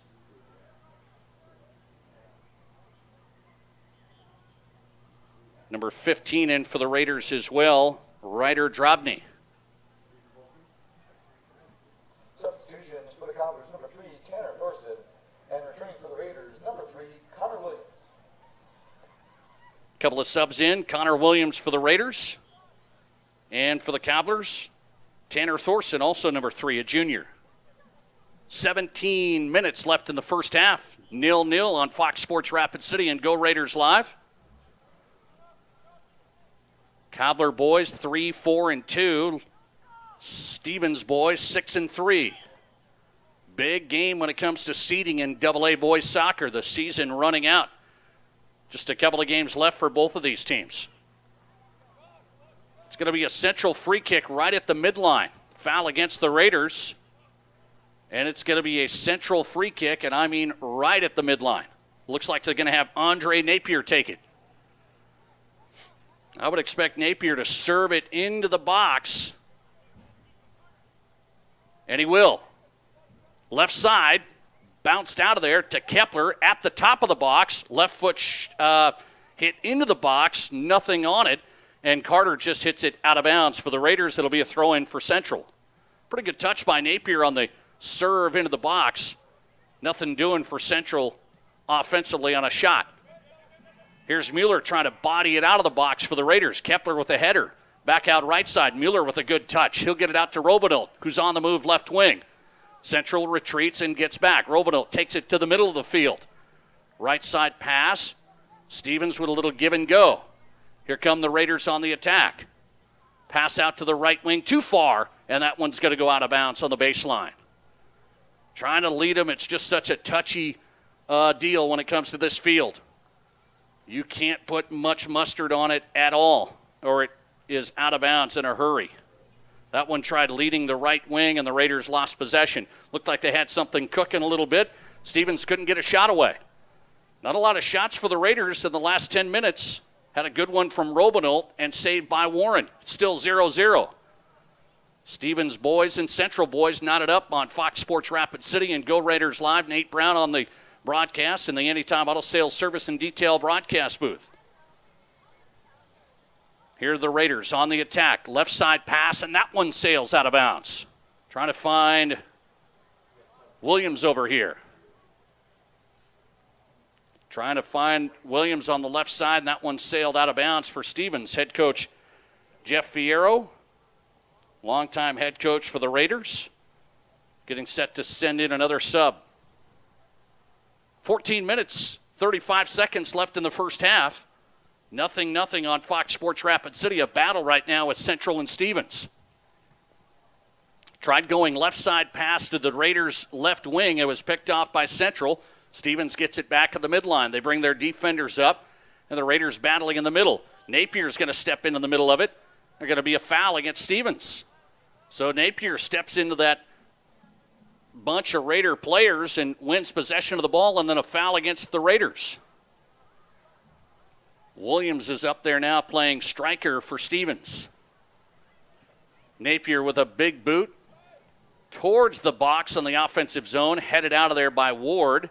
Number 15 in for the Raiders as well, Ryder Drobny. Substitutions for the Cobblers, number 3, Tanner Thorson, and returning for the Raiders, number 3, Connor Williams. Couple of subs in. Connor Williams for the Raiders. And for the Cobblers, Tanner Thorson, also number 3, a junior. 17 minutes left in the first half. 0-0 on Fox Sports Rapid City and Go Raiders Live. Cobbler boys 3-4-2. Stevens boys 6-3. Big game when it comes to seeding in AA boys soccer. The season running out Just a couple of games left for both of these teams. It's going to be a Central free kick right at the midline. Foul against the Raiders. And it's going to be a Central free kick, and I mean right at the midline. Looks like they're going to have Andre Napier take it. I would expect Napier to serve it into the box. And he will. Left side, bounced out of there to Kepler at the top of the box. Left foot hit into the box, nothing on it. And Carter just hits it out of bounds. For the Raiders, it'll be a throw-in for Central. Pretty good touch by Napier on the serve into the box. Nothing doing for Central offensively on a shot. Here's Mueller trying to body it out of the box for the Raiders. Kepler with a header. Back out right side. Mueller with a good touch. He'll get it out to Robinelt, who's on the move left wing. Central retreats and gets back. Robinelt takes it to the middle of the field. Right side pass. Stevens with a little give and go. Here come the Raiders on the attack. Pass out to the right wing too far, and that one's going to go out of bounds on the baseline. Trying to lead them. It's just such a touchy deal when it comes to this field. You can't put much mustard on it at all, or it is out of bounds in a hurry. That one tried leading the right wing, and the Raiders lost possession. Looked like they had something cooking a little bit. Stevens couldn't get a shot away. Not a lot of shots for the Raiders in the last 10 minutes. Had a good one from Robinelt and saved by Warren. Still 0-0. Stevens boys and Central boys knotted up on Fox Sports Rapid City and Go Raiders Live. Nate Brown on the broadcast in the Anytime Auto Sales Service and Detail broadcast booth. Here are the Raiders on the attack. Left side pass, and that one sails out of bounds. Trying to find Williams over here. Trying to find Williams on the left side, and that one sailed out of bounds for Stevens. Head coach Jeff Fierro, longtime head coach for the Raiders, getting set to send in another sub. 14 minutes, 35 seconds left in the first half. Nothing on Fox Sports Rapid City. A battle right now with Central and Stevens. Tried going left side pass to the Raiders' left wing. It was picked off by Central. Stevens gets it back at the midline. They bring their defenders up, and the Raiders battling in the middle. Napier's going to step into the middle of it. There's going to be a foul against Stevens. So Napier steps into that bunch of Raider players and wins possession of the ball, and then a foul against the Raiders. Williams is up there now playing striker for Stevens. Napier with a big boot towards the box on the offensive zone, headed out of there by Ward.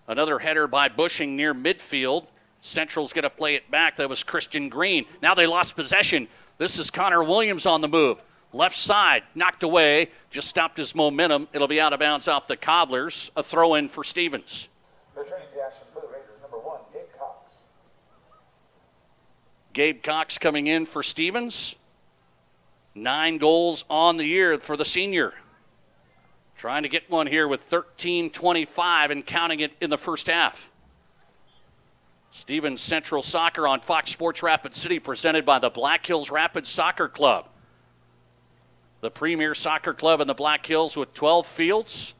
Another header by Bushing near midfield. Central's going to play it back. That was Christian Green. Now they lost possession. This is Connor Williams on the move. Left side, knocked away, just stopped his momentum. It'll be out of bounds off the Cobblers. A throw-in for Stevens. Returning the action for the Raiders, number 1, Gabe Cox. Gabe Cox coming in for Stevens. 9 goals on the year for the senior. Trying to get one here with 13:25 and counting it in the first half. Stevens Central Soccer on Fox Sports Rapid City, presented by the Black Hills Rapid Soccer Club. The premier soccer club in the Black Hills with 12 fields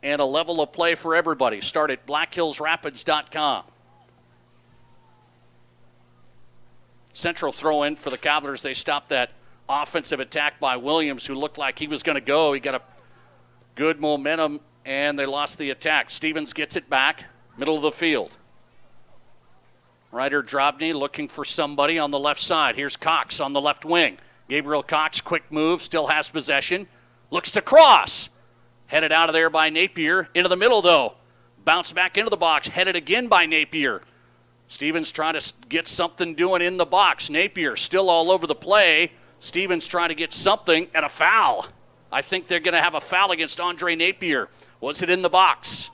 and a level of play for everybody. Start at blackhillsrapids.com. Central throw in for the Cobblers. They stopped that offensive attack by Williams, who looked like he was going to go. He got a good momentum, and they lost the attack. Stevens gets it back, middle of the field. Ryder Drobny looking for somebody on the left side. Here's Cox on the left wing. Gabriel Cox, quick move, still has possession. Looks to cross. Headed out of there by Napier. Into the middle, though. Bounce back into the box. Headed again by Napier. Stevens trying to get something doing in the box. Napier still all over the play. Stevens trying to get something, and a foul. I think they're going to have a foul against Andre Napier. Was it in the box?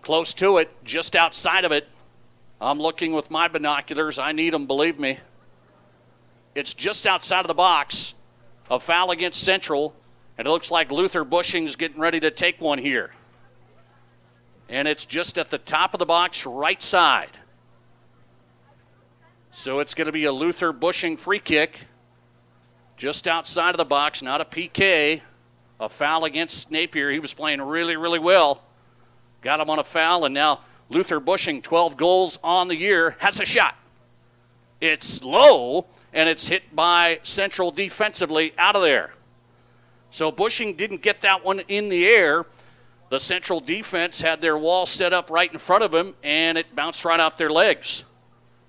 Close to it, just outside of it. I'm looking with my binoculars. I need them, believe me. It's just outside of the box. A foul against Central, and it looks like Luther Bushing's getting ready to take one here. And it's just at the top of the box, right side. So it's going to be a Luther Bushing free kick. Just outside of the box, not a PK. A foul against Napier. He was playing really, really well. got him on a foul, and now Luther Bushing, 12 goals on the year, has a shot. It's low, and it's hit by Central defensively out of there. So Bushing didn't get that one in the air. The Central defense had their wall set up right in front of him, and it bounced right off their legs.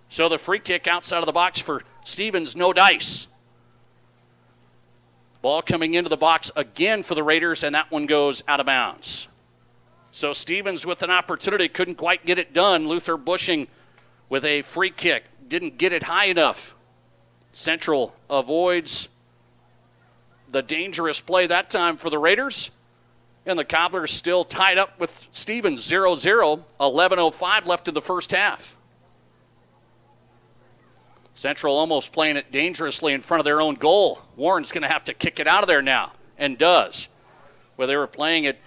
So the free kick outside of the box for Stevens, no dice. Ball coming into the box again for the Raiders, and that one goes out of bounds. So Stevens with an opportunity, couldn't quite get it done. Luther Bushing with a free kick, didn't get it high enough. Central avoids the dangerous play that time for the Raiders. And the Cobblers still tied up with Stevens, 0-0, 11:05 left in the first half. Central almost playing it dangerously in front of their own goal. Warren's going to have to kick it out of there now, and does. Where they were playing it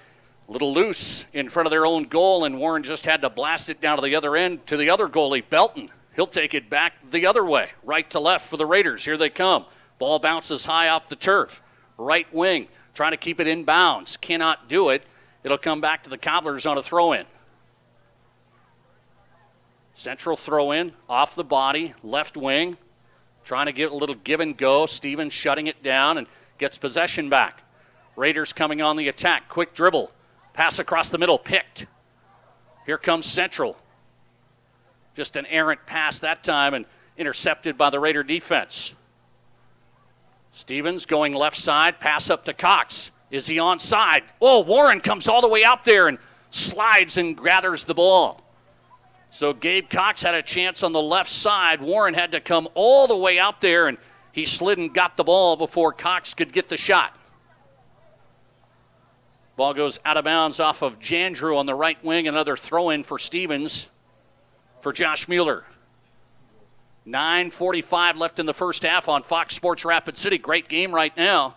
a little loose in front of their own goal, and Warren just had to blast it down to the other end to the other goalie, Belton. He'll take it back the other way, right to left for the Raiders. Here they come. Ball bounces high off the turf. Right wing, trying to keep it in bounds. Cannot do it. It'll come back to the Cobblers on a throw-in. Central throw-in, off the body, left wing. Trying to get a little give and go. Stevens shutting it down and gets possession back. Raiders coming on the attack. Quick dribble. Pass across the middle, picked. Here comes Central. Just an errant pass that time and intercepted by the Raider defense. Stevens going left side, pass up to Cox. Is he onside? Oh, Warren comes all the way out there and slides and gathers the ball. So Gabe Cox had a chance on the left side. Warren had to come all the way out there, and he slid and got the ball before Cox could get the shot. Ball goes out of bounds off of Jandrew on the right wing. Another throw-in for Stevens for Josh Mueller. 9:45 left in the first half on Fox Sports Rapid City. Great game right now.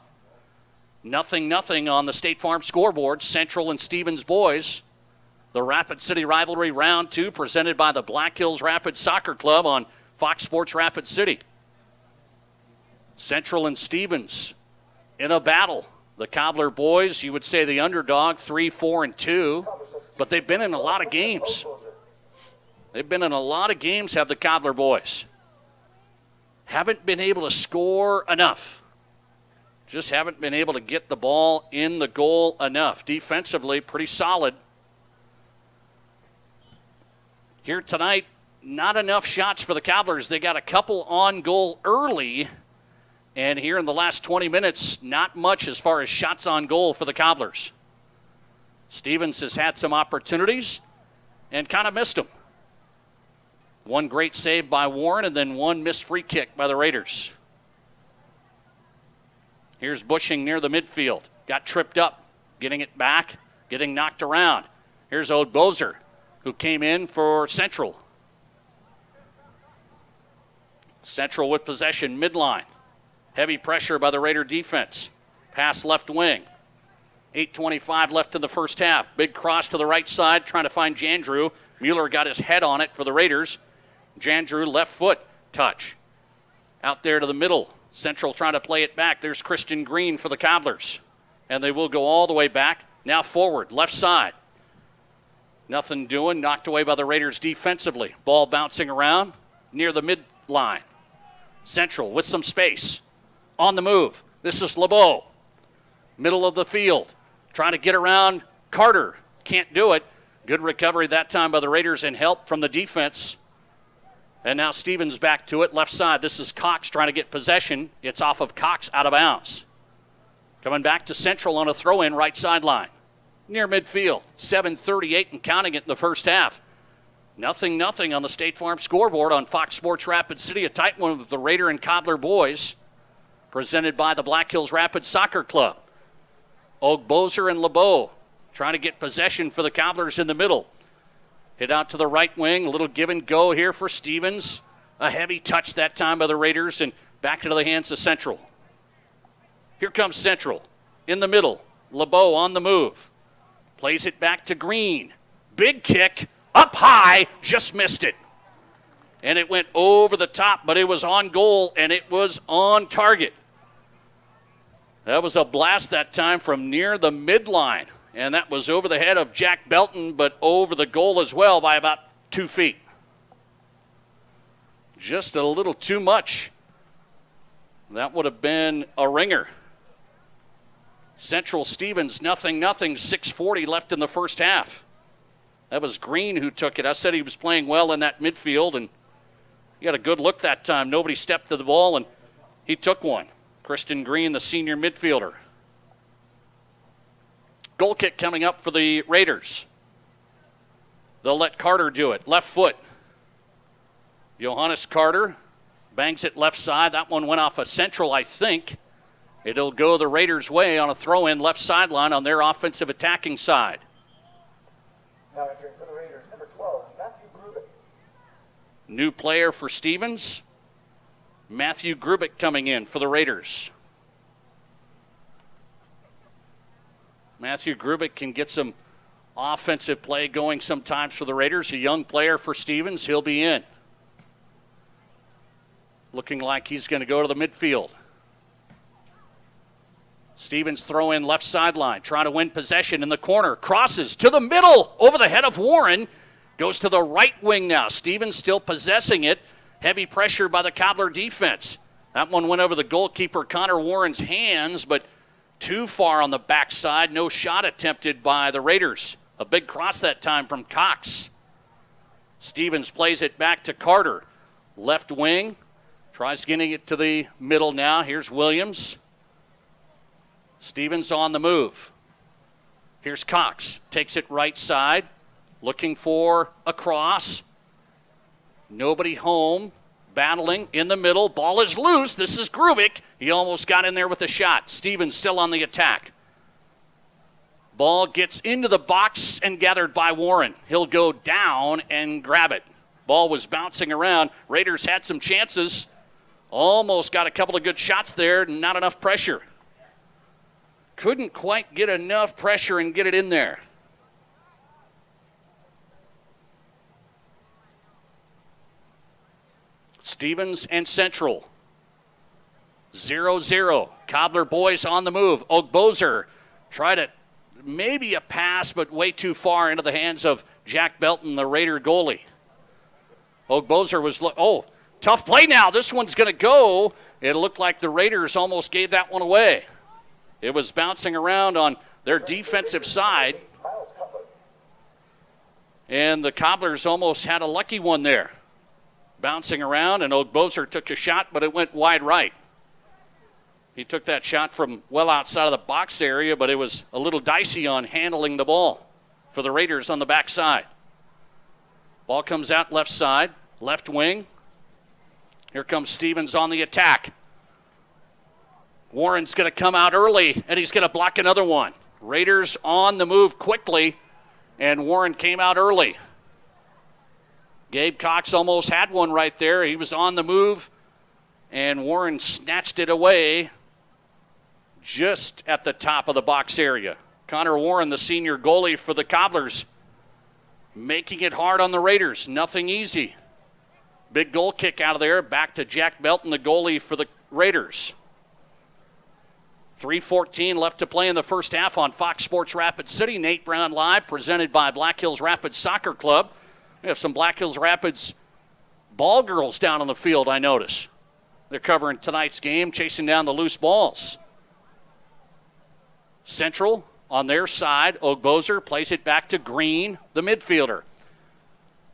0-0 on the State Farm scoreboard. Central and Stevens boys. The Rapid City Rivalry Round 2 presented by the Black Hills Rapid Soccer Club on Fox Sports Rapid City. Central and Stevens in a battle. The Cobbler boys, you would say the underdog, 3-4-2, but they've been in a lot of games. They've been in a lot of games, have the Cobbler boys. Haven't been able to score enough. Just haven't been able to get the ball in the goal enough. Defensively, pretty solid. Here tonight, not enough shots for the Cobblers. They got a couple on goal early. And here in the last 20 minutes, not much as far as shots on goal for the Cobblers. Stevens has had some opportunities and kind of missed them. One great save by Warren and then one missed free kick by the Raiders. Here's Bushing near the midfield. Got tripped up, getting it back, getting knocked around. Here's Ode Bozer, who came in for Central. Central with possession, midline. Heavy pressure by the Raider defense. Pass left wing. 8:25 left in the first half. Big cross to the right side, trying to find Jandrew. Mueller got his head on it for the Raiders. Jandrew, left foot, touch. Out there to the middle. Central trying to play it back. There's Christian Green for the Cobblers. And they will go all the way back. Now forward, left side. Nothing doing. Knocked away by the Raiders defensively. Ball bouncing around near the midline. Central with some space. On the move. This is LeBeau. Middle of the field. Trying to get around Carter. Can't do it. Good recovery that time by the Raiders and help from the defense. And now Stevens back to it. Left side. This is Cox trying to get possession. It's off of Cox out of bounds. Coming back to Central on a throw-in right sideline. Near midfield. 7:38 and counting it in the first half. 0-0 on the State Farm scoreboard on Fox Sports Rapid City. A tight one with the Raider and Cobbler boys. Presented by the Black Hills Rapid Soccer Club. Ogbozer and LeBeau trying to get possession for the Cobblers in the middle. Hit out to the right wing. A little give and go here for Stevens. A heavy touch that time by the Raiders and back into the hands of Central. Here comes Central in the middle. LeBeau on the move. Plays it back to Green. Big kick up high. Just missed it. And it went over the top, but it was on goal and it was on target. That was a blast that time from near the midline. And that was over the head of Jack Belton, but over the goal as well by about 2 feet. Just a little too much. That would have been a ringer. Central Stevens, 0-0, 6:40 left in the first half. That was Green who took it. I said he was playing well in that midfield, and he had a good look that time. Nobody stepped to the ball, and he took one. Christian Green, the senior midfielder. Goal kick coming up for the Raiders. They'll let Carter do it. Left foot. Johannes Carter bangs it left side. That one went off a Central, I think. It'll go the Raiders' way on a throw-in left sideline on their offensive attacking side. Now entering for the Raiders, number 12, Matthew Grubik. New player for Stevens. Matthew Grubik coming in for the Raiders. Matthew Grubik can get some offensive play going sometimes for the Raiders. A young player for Stevens. He'll be in. Looking like he's going to go to the midfield. Stevens throw in left sideline, trying to win possession in the corner. Crosses to the middle, over the head of Warren. Goes to the right wing now. Stevens still possessing it. Heavy pressure by the Cobbler defense. That one went over the goalkeeper Connor Warren's hands, but too far on the backside. No shot attempted by the Raiders. A big cross that time from Cox. Stevens plays it back to Carter. Left wing. Tries getting it to the middle now. Here's Williams. Stevens on the move. Here's Cox. Takes it right side. Looking for a cross. Nobody home. Battling in the middle. Ball is loose. This is Grubik. He almost got in there with a shot. Stevens still on the attack. Ball gets into the box and gathered by Warren. He'll go down and grab it. Ball was bouncing around. Raiders had some chances. Almost got a couple of good shots there. Not enough pressure. Couldn't quite get enough pressure and get it in there. Stevens and Central. 0-0. Cobbler boys on the move. Ogbozer tried it. Maybe a pass, but way too far into the hands of Jack Belton, the Raider goalie. Ogbozer was... tough play now. This one's going to go. It looked like the Raiders almost gave that one away. It was bouncing around on their defensive side. And the Cobblers almost had a lucky one there. Bouncing around, and Ogbozer took a shot, but it went wide right. He took that shot from well outside of the box area, but it was a little dicey on handling the ball for the Raiders on the backside. Ball comes out left side, left wing. Here comes Stevens on the attack. Warren's going to come out early, and he's going to block another one. Raiders on the move quickly, and Warren came out early. Gabe Cox almost had one right there. He was on the move, and Warren snatched it away just at the top of the box area. Connor Warren, the senior goalie for the Cobblers, making it hard on the Raiders. Nothing easy. Big goal kick out of there. Back to Jack Belton, the goalie for the Raiders. 3:14 left to play in the first half on Fox Sports Rapid City. Nate Brown Live, presented by Black Hills Rapids Soccer Club. We have some Black Hills Rapids ball girls down on the field, I notice. They're covering tonight's game, chasing down the loose balls. Central on their side. Ogbozer plays it back to Green, the midfielder.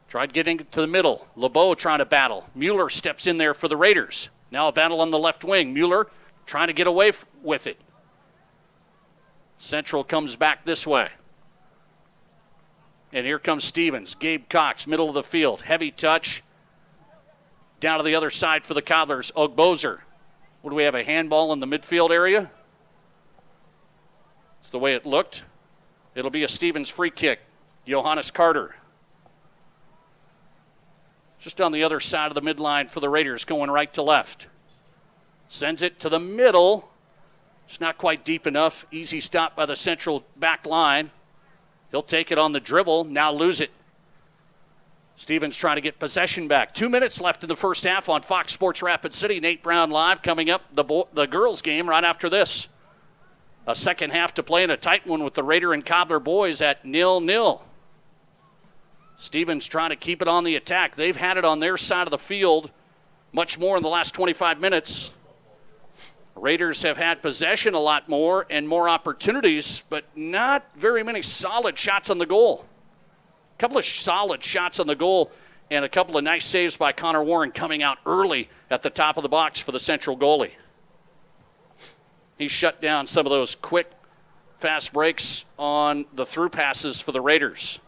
Tried getting it to the middle. LeBeau trying to battle. Mueller steps in there for the Raiders. Now a battle on the left wing. Mueller trying to get away with it. Central comes back this way. And here comes Stevens. Gabe Cox, middle of the field. Heavy touch. Down to the other side for the Cobblers. Ogbozer. What do we have, a handball in the midfield area? That's the way it looked. It'll be a Stevens free kick. Johannes Carter. Just on the other side of the midline for the Raiders, going right to left. Sends it to the middle. It's not quite deep enough. Easy stop by the Central back line. He'll take it on the dribble, now lose it. Stevens trying to get possession back. 2 minutes left in the first half on Fox Sports Rapid City. Nate Brown Live coming up, the girls game right after this. A second half to play in a tight one with the Raider and Cobbler boys at 0-0. Stevens trying to keep it on the attack. They've had it on their side of the field much more in the last 25 minutes. Raiders have had possession a lot more and more opportunities, but not very many solid shots on the goal. A couple of solid shots on the goal and a couple of nice saves by Connor Warren coming out early at the top of the box for the Central goalie. He shut down some of those quick, fast breaks on the through passes for the Raiders.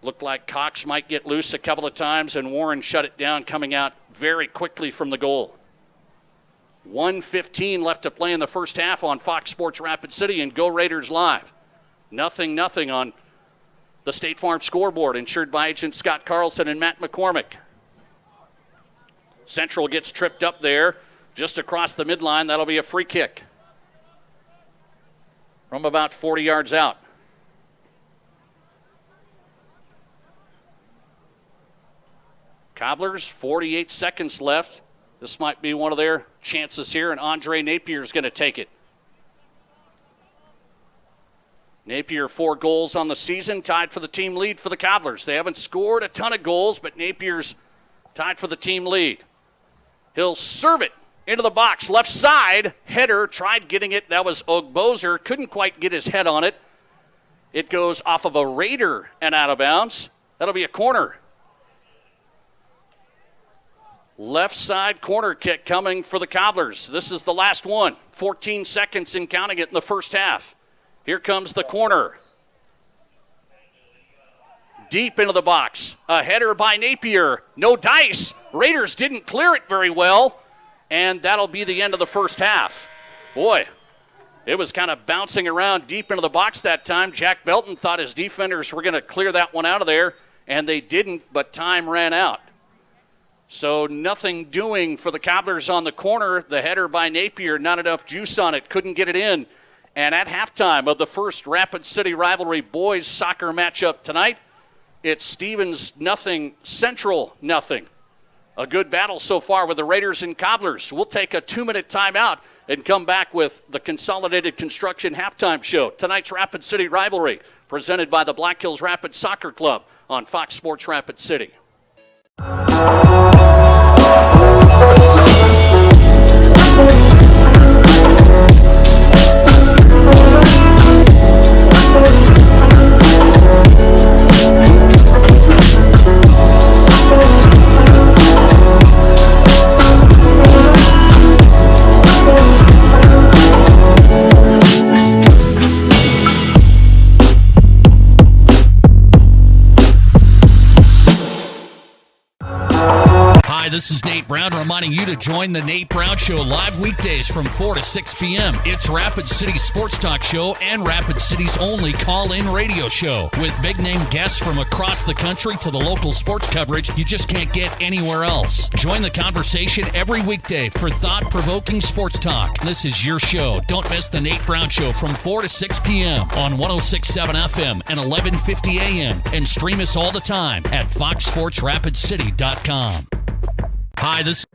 Looked like Cox might get loose a couple of times, and Warren shut it down, coming out very quickly from the goal. 1:15 left to play in the first half on Fox Sports Rapid City and Go Raiders Live. 0-0 on the State Farm scoreboard, insured by agent Scott Carlson and Matt McCormick. Central gets tripped up there just across the midline. That'll be a free kick from about 40 yards out. Cobblers, 48 seconds left. This might be one of their chances here, and Andre Napier's going to take it. Napier, 4 goals on the season, tied for the team lead for the Cobblers. They haven't scored a ton of goals, but Napier's tied for the team lead. He'll serve it into the box, left side. Header, tried getting it. That was Ogbozer. Couldn't quite get his head on it. It goes off of a Raider and out of bounds. That'll be a corner. Left side corner kick coming for the Cobblers. This is the last one. 14 seconds and counting it in the first half. Here comes the corner. Deep into the box. A header by Napier. No dice. Raiders didn't clear it very well. And that'll be the end of the first half. Boy, it was kind of bouncing around deep into the box that time. Jack Belton thought his defenders were going to clear that one out of there, and they didn't, but time ran out. So nothing doing for the Cobblers on the corner. The header by Napier, not enough juice on it, couldn't get it in. And at halftime of the first Rapid City Rivalry boys soccer matchup tonight, it's Stevens 0, Central 0. A good battle so far with the Raiders and Cobblers. We'll take a 2-minute timeout and come back with the Consolidated Construction halftime show. Tonight's Rapid City Rivalry, presented by the Black Hills Rapid Soccer Club on Fox Sports Rapid City. Hi, this is Nate Brown reminding you to join the Nate Brown Show live weekdays from 4 to 6 p.m. It's Rapid City Sports Talk Show and Rapid City's only call-in radio show with big-name guests from across the country to the local sports coverage you just can't get anywhere else. Join the conversation every weekday for thought-provoking sports talk. This is your show. Don't miss the Nate Brown Show from 4 to 6 p.m. on 106.7 FM and 1150 AM, and stream us all the time at foxsportsrapidcity.com. Hi, this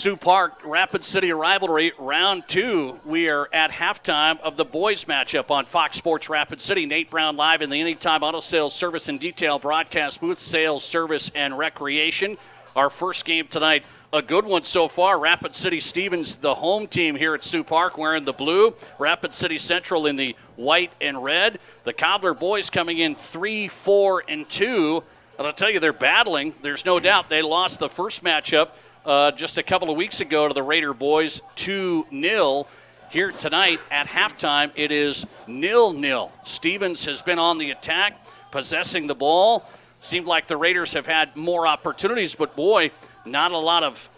Sioux Park, Rapid City rivalry, round 2. We are at halftime of the boys matchup on Fox Sports Rapid City. Nate Brown live in the Anytime Auto Sales Service and Detail broadcast booth, sales, service, and recreation. Our first game tonight, a good one so far. Rapid City Stevens, the home team here at Sioux Park, wearing the blue. Rapid City Central in the white and red. The Cobbler boys coming in 3-4-2. And I'll tell you, they're battling. There's no doubt they lost the first matchup just a couple of weeks ago to the Raider boys 2-0. Here tonight at halftime, it is 0-0. Stevens has been on the attack, possessing the ball. Seemed like the Raiders have had more opportunities, but boy, not a lot of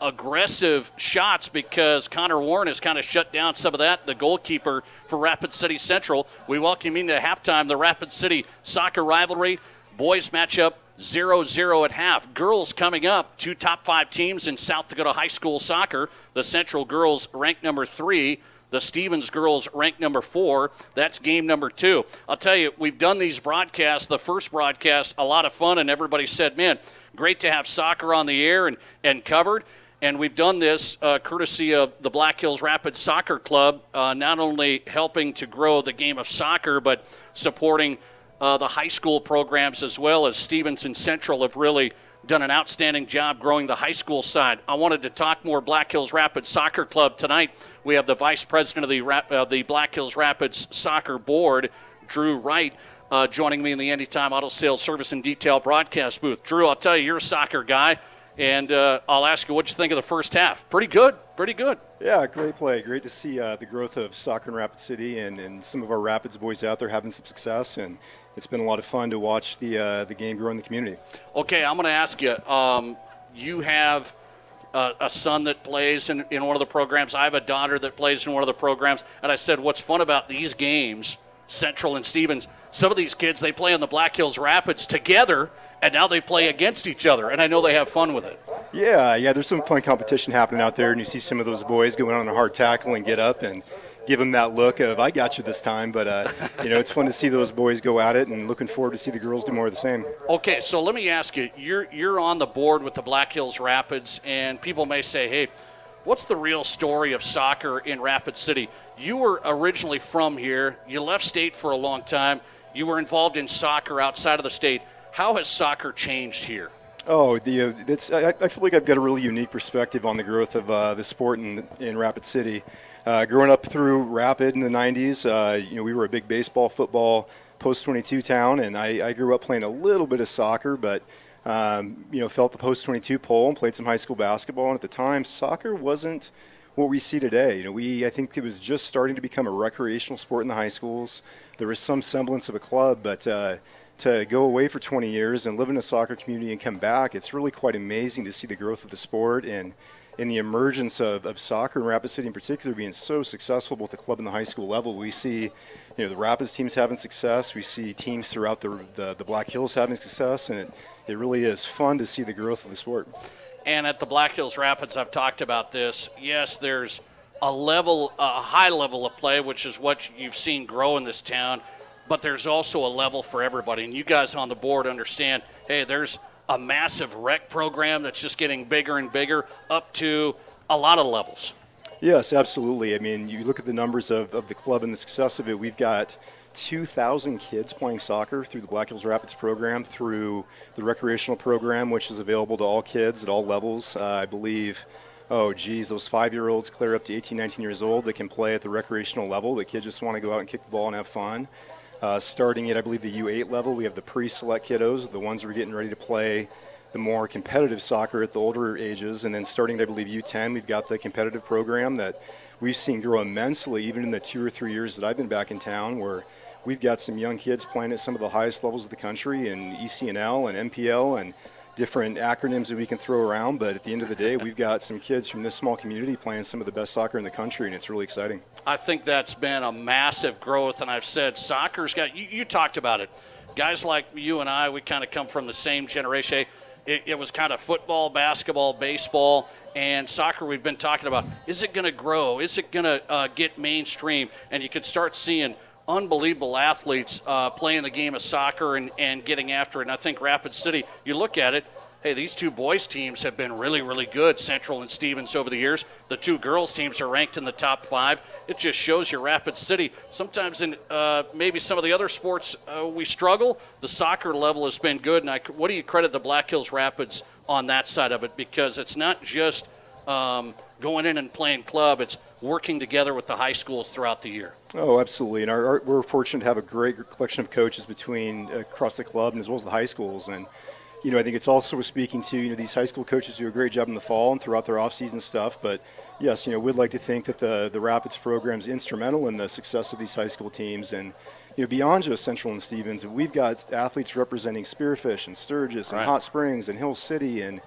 aggressive shots because Connor Warren has kind of shut down some of that, the goalkeeper for Rapid City Central. We welcome into halftime the Rapid City soccer rivalry. Boys matchup 0-0 at half. Girls coming up, 2 top 5 teams in South Dakota high school soccer. The Central girls ranked number 3. The Stevens girls ranked number 4. That's game number 2. I'll tell you, we've done these broadcasts. The first broadcast, a lot of fun, and everybody said, man, great to have soccer on the air and covered. And we've done this courtesy of the Black Hills Rapid Soccer Club, not only helping to grow the game of soccer, but supporting the high school programs as well, as Stevens and Central have really done an outstanding job growing the high school side. I wanted to talk more Black Hills Rapids Soccer Club tonight. We have the vice president of the Black Hills Rapids Soccer Board, Drew Wright, joining me in the Anytime Auto Sales Service and Detail broadcast booth. Drew, I'll tell you, you're a soccer guy, and I'll ask you what you think of the first half. Pretty good. Yeah, great play. Great to see the growth of soccer in Rapid City and some of our Rapids boys out there having some success, and it's been a lot of fun to watch the game grow in the community. Okay, I'm going to ask you, you have a son that plays in one of the programs. I have a daughter that plays in one of the programs, and I said, what's fun about these games, Central and Stevens, some of these kids, they play on the Black Hills Rapids together, and now they play against each other, and I know they have fun with it. Yeah, there's some fun competition happening out there, and you see some of those boys going on a hard tackle and get up and give them that look of, I got you this time. But, it's fun to see those boys go at it, and looking forward to see the girls do more of the same. Okay, so let me ask you, you're on the board with the Black Hills Rapids, and people may say, hey, what's the real story of soccer in Rapid City? You were originally from here. You left state for a long time. You were involved in soccer outside of the state. How has soccer changed here? Oh, I feel like I've got a really unique perspective on the growth of the sport in Rapid City. Growing up through Rapid in the 90s, we were a big baseball, football, post-22 town, and I grew up playing a little bit of soccer, but felt the post-22 pull and played some high school basketball. And at the time, soccer wasn't what we see today. I think it was just starting to become a recreational sport in the high schools. There was some semblance of a club, but to go away for 20 years and live in a soccer community and come back, it's really quite amazing to see the growth of the sport and in the emergence of soccer in Rapid City in particular being so successful both the club and the high school level. We see the Rapids teams having success. We see teams throughout the Black Hills having success, and it really is fun to see the growth of the sport. And at the Black Hills Rapids, I've talked about this. Yes, there's a high level of play, which is what you've seen grow in this town, but there's also a level for everybody. And you guys on the board understand, hey, there's a massive rec program that's just getting bigger and bigger up to a lot of levels. Yes, absolutely. I mean, you look at the numbers of the club and the success of it. We've got 2,000 kids playing soccer through the Black Hills Rapids program, through the recreational program, which is available to all kids at all levels. I believe, those 5-year-olds clear up to 18, 19 years old that can play at the recreational level. The kids just want to go out and kick the ball and have fun. Starting at, I believe, the U8 level, we have the pre-select kiddos, the ones who are getting ready to play the more competitive soccer at the older ages. And then starting at, I believe, U10, we've got the competitive program that we've seen grow immensely, even in the 2 or 3 years that I've been back in town, where we've got some young kids playing at some of the highest levels of the country in ECNL and MPL and different acronyms that we can throw around. But at the end of the day, we've got some kids from this small community playing some of the best soccer in the country, and it's really exciting. I think that's been a massive growth, and I've said soccer's got, you talked about it. Guys like you and I, we kind of come from the same generation. It was kind of football, basketball, baseball, and soccer we've been talking about. Is it going to grow? Is it going to get mainstream? And you could start seeing unbelievable athletes playing the game of soccer and getting after it. And I think Rapid City, you look at it, hey, these two boys teams have been really, really good, Central and Stevens, over the years. The two girls teams are ranked in the top 5. It just shows you Rapid City. Sometimes in maybe some of the other sports we struggle. The soccer level has been good. And what do you credit the Black Hills Rapids on that side of it? Because it's not just going in and playing club. It's working together with the high schools throughout the year. Oh, absolutely. And we're fortunate to have a great collection of coaches across the club and as well as the high schools. And I think it's also speaking to, these high school coaches do a great job in the fall and throughout their off-season stuff. But, yes, we'd like to think that the Rapids program is instrumental in the success of these high school teams. And, beyond just Central and Stevens, we've got athletes representing Spearfish and Sturgis and Hot Springs and Hill City and,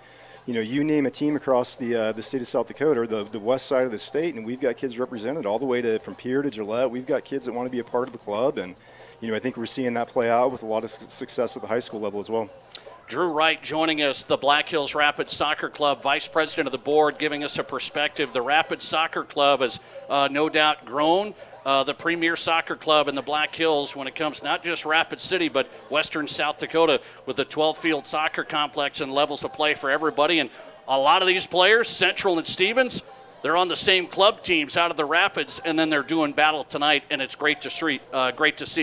you name a team across the state of South Dakota or the west side of the state, and we've got kids represented all the way from Pierre to Gillette. We've got kids that want to be a part of the club, and, I think we're seeing that play out with a lot of success at the high school level as well. Drew Wright joining us, the Black Hills Rapids Soccer Club, Vice President of the board, giving us a perspective. The Rapids Soccer Club has no doubt grown. The premier soccer club in the Black Hills when it comes not just Rapid City, but western South Dakota with the 12-field soccer complex and levels of play for everybody. And a lot of these players, Central and Stevens, they're on the same club teams out of the Rapids, and then they're doing battle tonight, and it's great to see.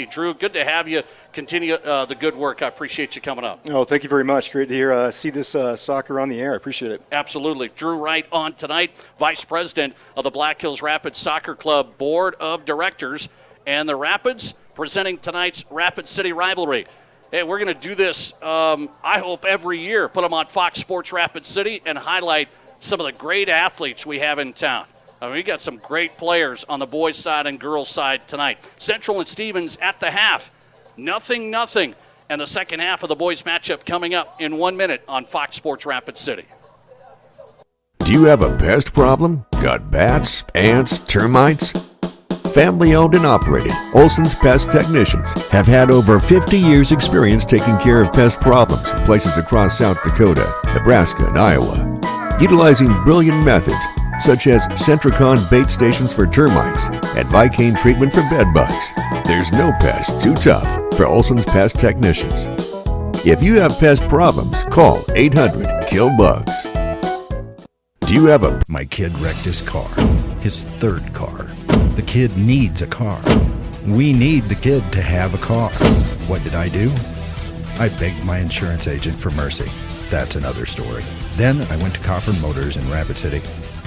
Drew, good to have you. Continue the good work. I appreciate you coming up. Oh, thank you very much. Great to see this soccer on the air. I appreciate it. Absolutely. Drew Wright on tonight, Vice President of the Black Hills Rapids Soccer Club Board of Directors, and the Rapids presenting tonight's Rapid City rivalry. Hey, we're going to do this, I hope, every year. Put them on Fox Sports Rapid City and highlight some of the great athletes we have in town. I mean, we got some great players on the boys' side and girls' side tonight. Central and Stevens at the half, 0-0. And the second half of the boys' matchup coming up in 1 minute on Fox Sports Rapid City. Do you have a pest problem? Got bats, ants, termites? Family owned and operated, Olson's Pest Technicians have had over 50 years experience taking care of pest problems in places across South Dakota, Nebraska, and Iowa. Utilizing brilliant methods such as Centricon bait stations for termites and Vicane treatment for bed bugs. There's no pest too tough for Olson's Pest Technicians. If you have pest problems, call 800-KILL-BUGS. Do you have My kid wrecked his car, his third car. The kid needs a car. We need the kid to have a car. What did I do? I begged my insurance agent for mercy. That's another story. Then I went to Cobblers Motors in Rapid City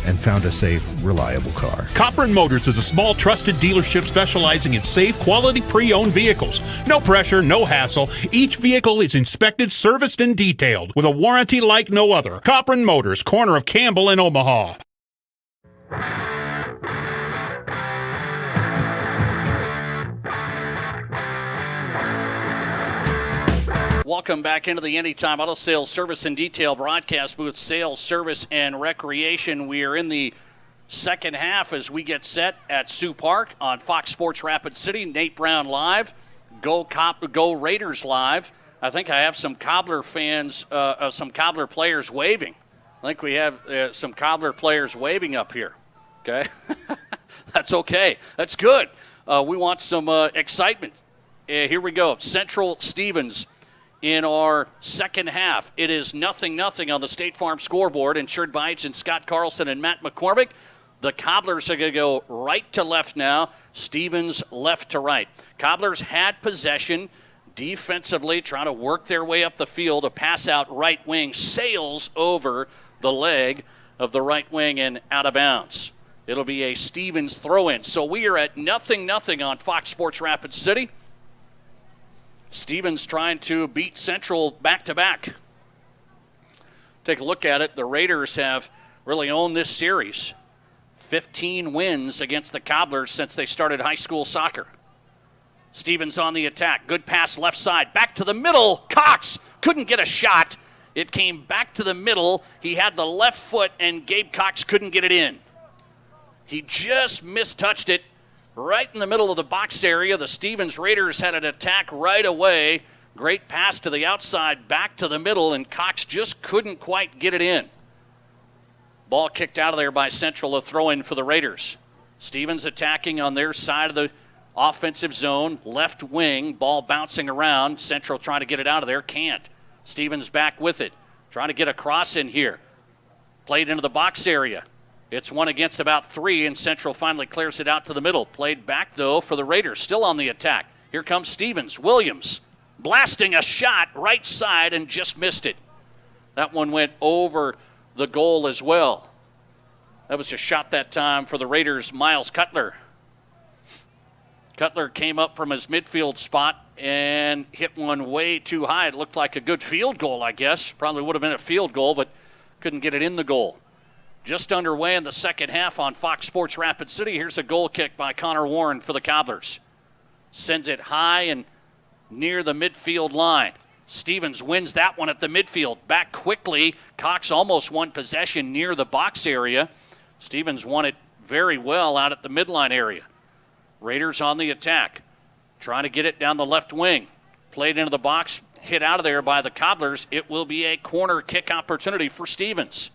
and found a safe, reliable car. Cobblers Motors is a small, trusted dealership specializing in safe, quality pre-owned vehicles. No pressure, no hassle. Each vehicle is inspected, serviced, and detailed with a warranty like no other. Cobblers Motors, corner of Campbell and Omaha. Welcome back into the Anytime Auto Sales Service and Detail broadcast booth, sales, service, and recreation. We are in the second half as we get set at Sioux Park on Fox Sports Rapid City. Nate Brown live. Go Raiders live. I think I have some Cobbler fans, some Cobbler players waving. I think we have some Cobbler players waving up here. Okay? That's okay. That's good. We want some excitement. Here we go. Central Stevens. In our second half, it is 0-0 on the State Farm scoreboard. Insured by Agent Scott Carlson and Matt McCormick. The Cobblers are going to go right to left now. Stevens left to right. Cobblers had possession defensively, trying to work their way up the field. A pass out right wing sails over the leg of the right wing and out of bounds. It'll be a Stevens throw-in. So we are at 0-0 on Fox Sports Rapid City. Stevens trying to beat Central back-to-back. Take a look at it. The Raiders have really owned this series. 15 wins against the Cobblers since they started high school soccer. Stevens on the attack. Good pass left side. Back to the middle. Cox couldn't get a shot. It came back to the middle. He had the left foot, and Gabe Cox couldn't get it in. He just mistouched it. Right in the middle of the box area, the Stevens Raiders had an attack right away. Great pass to the outside, back to the middle, and Cox just couldn't quite get it in. Ball kicked out of there by Central, a throw-in for the Raiders. Stevens attacking on their side of the offensive zone, left wing, ball bouncing around. Central trying to get it out of there, can't. Stevens back with it. Trying to get a cross in here. Played into the box area. It's 1 against about 3, and Central finally clears it out to the middle. Played back, though, for the Raiders. Still on the attack. Here comes Stevens. Williams blasting a shot right side and just missed it. That one went over the goal as well. That was a shot that time for the Raiders, Miles Cutler. Cutler came up from his midfield spot and hit one way too high. It looked like a good field goal, I guess. Probably would have been a field goal, but couldn't get it in the goal. Just underway in the second half on Fox Sports Rapid City. Here's a goal kick by Connor Warren for the Cobblers. Sends it high and near the midfield line. Stevens wins that one at the midfield. Back quickly. Cox almost won possession near the box area. Stevens won it very well out at the midline area. Raiders on the attack. Trying to get it down the left wing. Played into the box. Hit out of there by the Cobblers. It will be a corner kick opportunity for Stevens.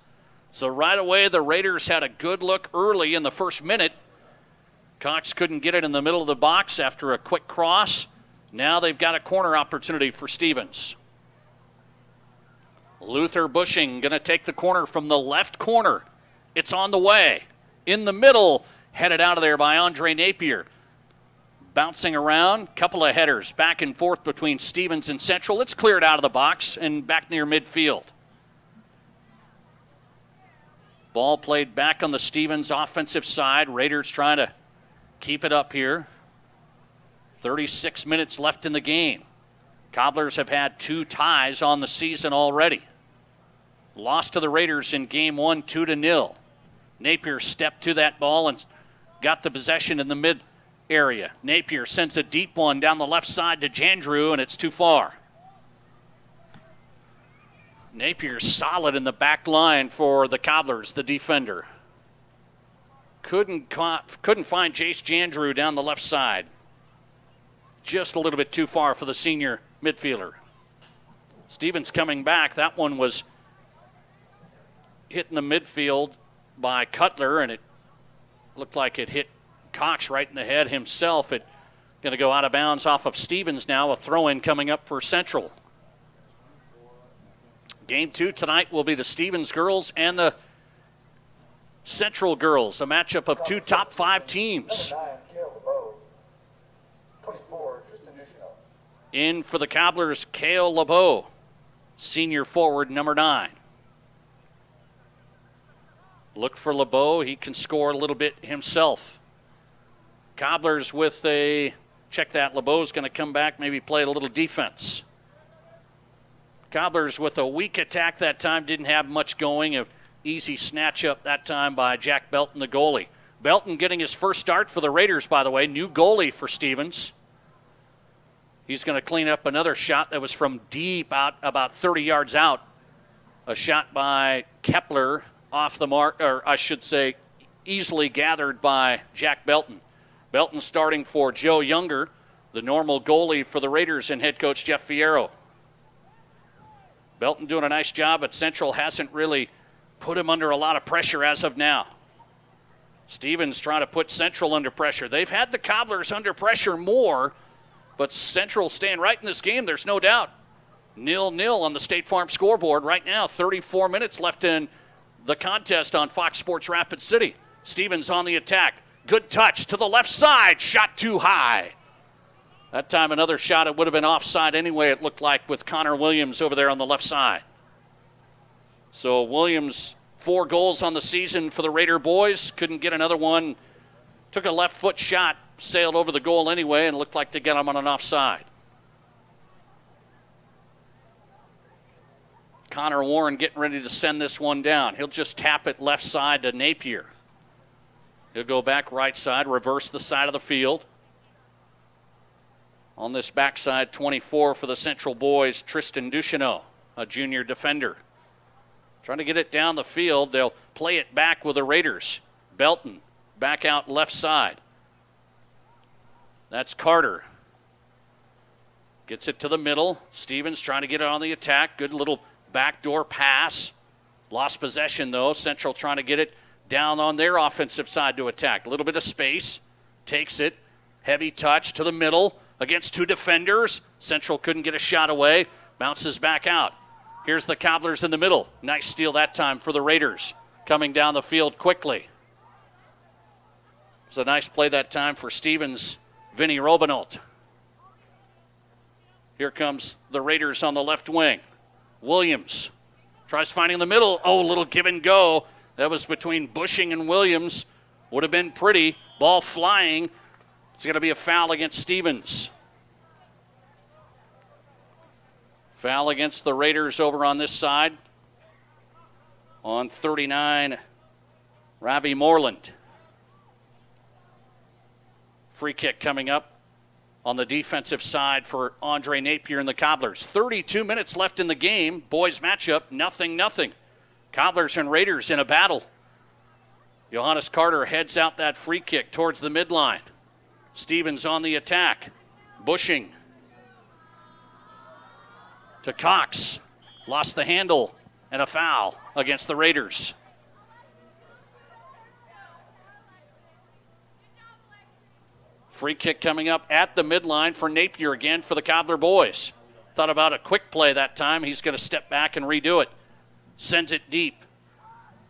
So right away, the Raiders had a good look early in the first minute. Cox couldn't get it in the middle of the box after a quick cross. Now they've got a corner opportunity for Stevens. Luther Bushing going to take the corner from the left corner. It's on the way. In the middle, headed out of there by Andre Napier. Bouncing around, couple of headers back and forth between Stevens and Central. It's cleared out of the box and back near midfield. Ball played back on the Stevens offensive side. Raiders trying to keep it up here. 36 minutes left in the game. Cobblers have had 2 ties on the season already. Lost to the Raiders in game 1, 2-0. Napier stepped to that ball and got the possession in the mid area. Napier sends a deep one down the left side to Jandrew, and it's too far. Napier solid in the back line for the Cobblers, the defender. Couldn't find Jace Jandrew down the left side. Just a little bit too far for the senior midfielder. Stevens coming back. That one was hit in the midfield by Cutler, and it looked like it hit Cox right in the head himself. It going to go out of bounds off of Stevens now. A throw-in coming up for Central. Game 2 tonight will be the Stevens girls and the Central girls, a matchup of 2 top 5 teams. In for the Cobblers, Kale LeBeau, senior forward, number 9. Look for LeBeau. He can score a little bit himself. Cobblers with a, check that, LeBeau's going to come back, maybe play a little defense. Cobblers with a weak attack that time, didn't have much going. An easy snatch up that time by Jack Belton, the goalie. Belton getting his first start for the Raiders, by the way. New goalie for Stevens. He's going to clean up another shot that was from deep out, about 30 yards out. A shot by Kepler off the mark, or I should say easily gathered by Jack Belton. Belton starting for Joe Younger, the normal goalie for the Raiders, and head coach Jeff Fierro. Belton doing a nice job, but Central hasn't really put him under a lot of pressure as of now. Stevens trying to put Central under pressure. They've had the Cobblers under pressure more, but Central staying right in this game, there's no doubt. 0-0 on the State Farm scoreboard right now. 34 minutes left in the contest on Fox Sports Rapid City. Stevens on the attack. Good touch to the left side. Shot too high. That time another shot. It would have been offside anyway, it looked like, with Connor Williams over there on the left side. So Williams, 4 goals on the season for the Raider boys. Couldn't get another one. Took a left foot shot. Sailed over the goal anyway, and looked like to get him on an offside. Connor Warren getting ready to send this one down. He'll just tap it left side to Napier. He'll go back right side, reverse the side of the field. On this backside, 24 for the Central boys, Tristan Ducheneau, a junior defender. Trying to get it down the field. They'll play it back with the Raiders. Belton back out left side. That's Carter. Gets it to the middle. Stevens trying to get it on the attack. Good little backdoor pass. Lost possession, though. Central trying to get it down on their offensive side to attack. A little bit of space. Takes it. Heavy touch to the middle against 2 defenders. Central couldn't get a shot away. Bounces back out. Here's the Cobblers in the middle. Nice steal that time for the Raiders. Coming down the field quickly. It's a nice play that time for Stevens, Vinny Robinault. Here comes the Raiders on the left wing. Williams tries finding the middle. Oh, a little give and go. That was between Bushing and Williams. Would have been pretty. Ball flying. It's going to be a foul against Stevens. Foul against the Raiders over on this side. On 39, Ravi Moreland. Free kick coming up on the defensive side for Andre Napier and the Cobblers. 32 minutes left in the game. Boys matchup, 0-0. Cobblers and Raiders in a battle. Johannes Carter heads out that free kick towards the midline. Stevens on the attack. Bushing to Cox. Lost the handle and a foul against the Raiders. Free kick coming up at the midline for Napier again for the Cobbler boys. Thought about a quick play that time. He's going to step back and redo it. Sends it deep.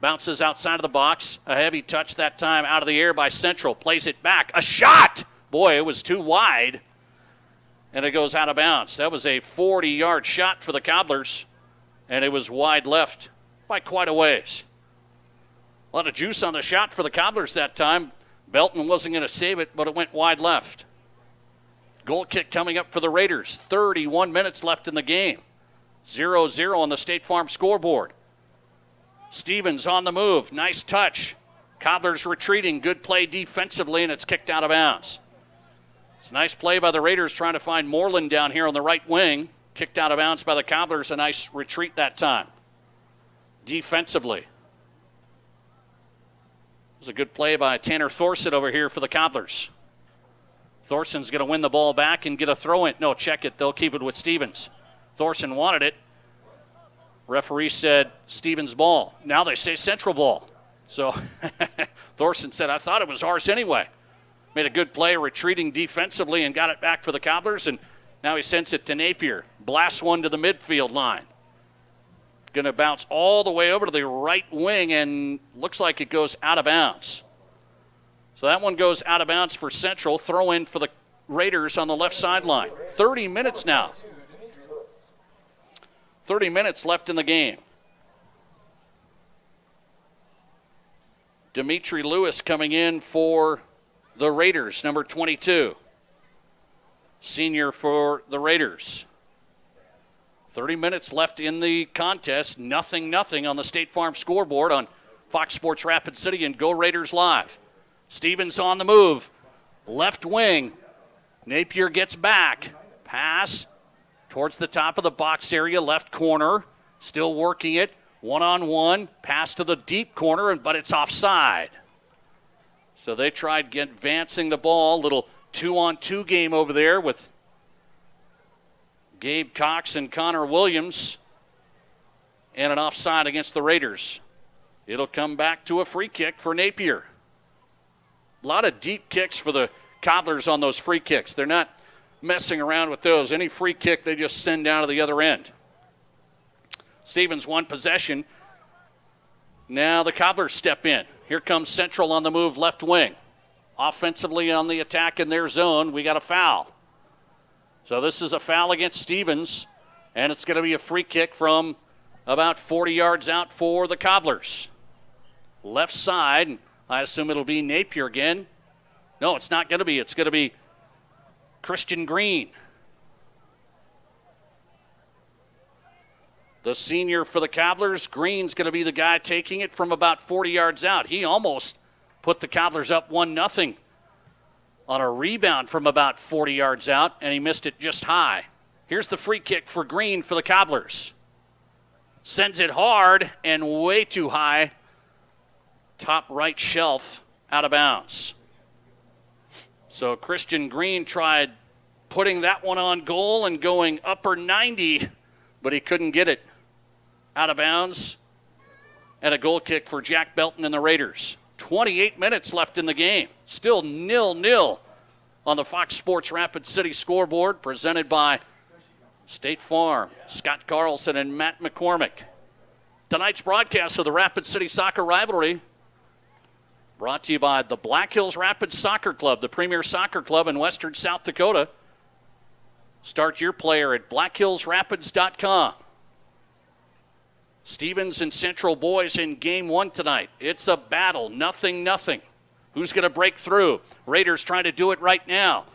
Bounces outside of the box. A heavy touch that time out of the air by Central. Plays it back. A shot! Boy, it was too wide. And it goes out of bounds. That was a 40-yard shot for the Cobblers. And it was wide left by quite a ways. A lot of juice on the shot for the Cobblers that time. Belton wasn't going to save it, but it went wide left. Goal kick coming up for the Raiders. 31 minutes left in the game. 0-0 on the State Farm scoreboard. Stevens on the move. Nice touch. Cobblers retreating. Good play defensively, and it's kicked out of bounds. It's a nice play by the Raiders trying to find Moreland down here on the right wing. Kicked out of bounds by the Cobblers. A nice retreat that time. Defensively. It was a good play by Tanner Thorson over here for the Cobblers. Thorson's going to win the ball back and get a throw in. No, check it. They'll keep it with Stevens. Thorson wanted it. Referee said Stevens ball. Now they say Central ball. So Thorson said, I thought it was ours anyway. Made a good play retreating defensively and got it back for the Cobblers, and now he sends it to Napier. Blasts one to the midfield line. Going to bounce all the way over to the right wing, and looks like it goes out of bounds. So that one goes out of bounds for Central. Throw in for the Raiders on the left sideline. 30 minutes now. 30 minutes left in the game. Dimitri Lewis coming in for the Raiders, number 22. Senior for the Raiders. 30 minutes left in the contest. 0-0 on the State Farm scoreboard on Fox Sports Rapid City and Go Raiders Live. Stevens on the move. Left wing. Napier gets back. Pass towards the top of the box area, left corner. Still working it. One-on-one. Pass to the deep corner, but it's offside. So they tried advancing the ball. Little 2-on-2 game over there with Gabe Cox and Connor Williams. And an offside against the Raiders. It'll come back to a free kick for Napier. A lot of deep kicks for the Cobblers on those free kicks. They're not messing around with those. Any free kick, they just send down to the other end. Stevens won possession. Now the Cobblers step in. Here comes Central on the move, left wing. Offensively on the attack in their zone, we got a foul. So this is a foul against Stevens, and it's going to be a free kick from about 40 yards out for the Cobblers. Left side, I assume it'll be Napier again. No, it's not going to be. It's going to be Christian Green. The senior for the Cobblers. Green's going to be the guy taking it from about 40 yards out. He almost put the Cobblers up 1-0 on a rebound from about 40 yards out, and he missed it just high. Here's the free kick for Green for the Cobblers. Sends it hard and way too high. Top right shelf, out of bounds. So Christian Green tried putting that one on goal and going upper 90, but he couldn't get it. Out of bounds, and a goal kick for Jack Belton and the Raiders. 28 minutes left in the game. Still 0-0 on the Fox Sports Rapid City scoreboard, presented by State Farm, Scott Carlson and Matt McCormick. Tonight's broadcast of the Rapid City Soccer Rivalry brought to you by the Black Hills Rapids Soccer Club, the premier soccer club in western South Dakota. Start your player at blackhillsrapids.com. Stevens and Central boys in game one tonight. It's a battle, 0-0. Who's going to break through? Raiders trying to do it right now.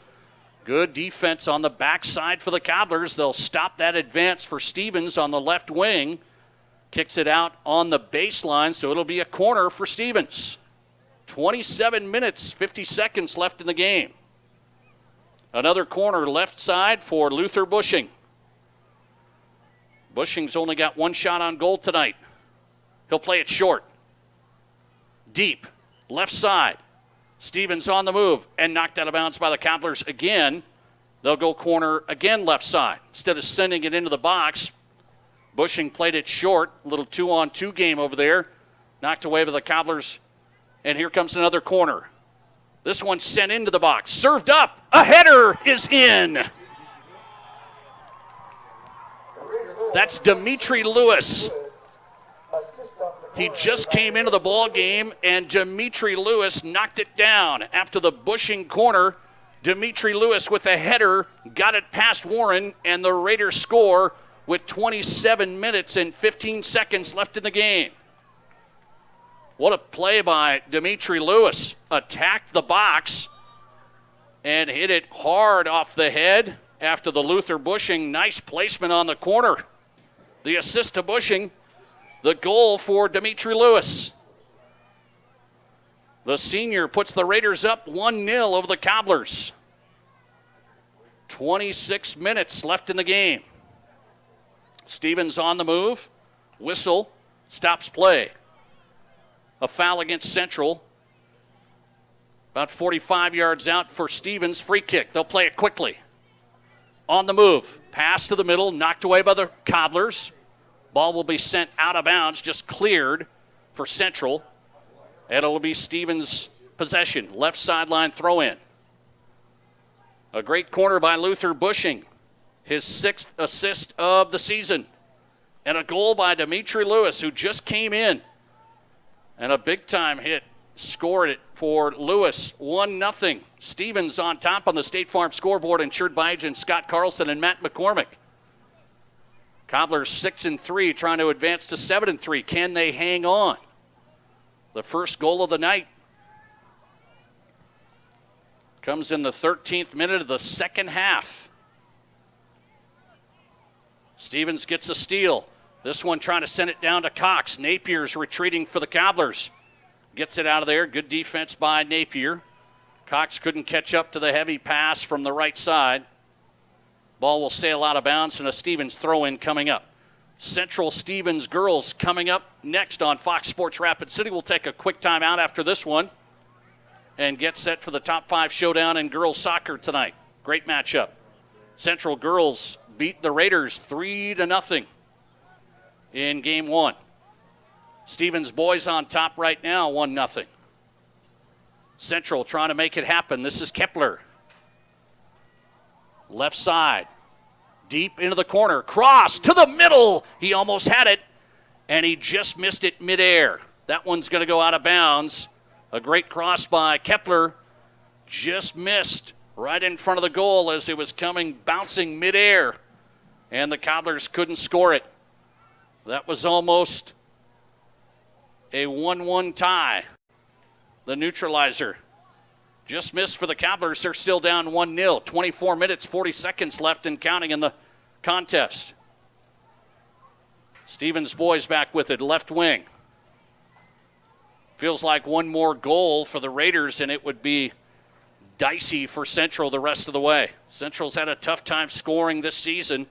Good defense on the backside for the Cobblers. They'll stop that advance for Stevens on the left wing. Kicks it out on the baseline, so it'll be a corner for Stevens. 27 minutes, 50 seconds left in the game. Another corner left side for Luther Bushing. Bushing's only got one shot on goal tonight. He'll play it short. Deep, left side. Stevens on the move and knocked out of bounds by the Cobblers again. They'll go corner again left side. Instead of sending it into the box, Bushing played it short. A little 2-on-2 game over there. Knocked away by the Cobblers. And here comes another corner. This one sent into the box. Served up. A header is in. That's Dimitri Lewis. He just came into the ball game, and Dimitri Lewis knocked it down. After the Bushing corner, Dimitri Lewis with a header got it past Warren, and the Raiders score with 27 minutes and 15 seconds left in the game. What a play by Dimitri Lewis. Attacked the box and hit it hard off the head after the Luther Bushing. Nice placement on the corner. The assist to Bushing, the goal for Dimitri Lewis. The senior puts the Raiders up 1-0 over the Cobblers. 26 minutes left in the game. Stevens on the move. Whistle. Stops play. A foul against Central. About 45 yards out for Stevens. Free kick. They'll play it quickly. On the move. Pass to the middle. Knocked away by the Cobblers. Ball will be sent out of bounds. Just cleared for Central. And it'll be Stevens' possession. Left sideline throw in. A great corner by Luther Bushing. His 6th assist of the season. And a goal by Dimitri Lewis, who just came in. And a big-time hit. Scored it for Lewis. 1-0. Stevens on top on the State Farm scoreboard, insured by agents Scott Carlson and Matt McCormick. Cobblers 6-3, trying to advance to 7-3. Can they hang on? The first goal of the night comes in the 13th minute of the second half. Stevens gets a steal. This one trying to send it down to Cox. Napier's retreating for the Cobblers. Gets it out of there. Good defense by Napier. Cox couldn't catch up to the heavy pass from the right side. Ball will sail out of bounds, and a Stevens throw-in coming up. Central Stevens girls coming up next on Fox Sports Rapid City. We'll take a quick timeout after this one and get set for the top 5 showdown in girls soccer tonight. Great matchup. Central girls beat the Raiders 3-0 in game one. Stevens boys on top right now, 1-0. Central trying to make it happen. This is Kepler. Left side. Deep into the corner. Cross to the middle. He almost had it, and he just missed it midair. That one's going to go out of bounds. A great cross by Kepler. Just missed right in front of the goal as it was coming, bouncing midair. And the Cobblers couldn't score it. That was almost a 1-1 tie. The neutralizer just missed for the Cobblers. They're still down 1-0. 24 minutes, 40 seconds left and counting in the contest. Stevens boys back with it, left wing. Feels like one more goal for the Raiders, and it would be dicey for Central the rest of the way. Central's had a tough time scoring this season,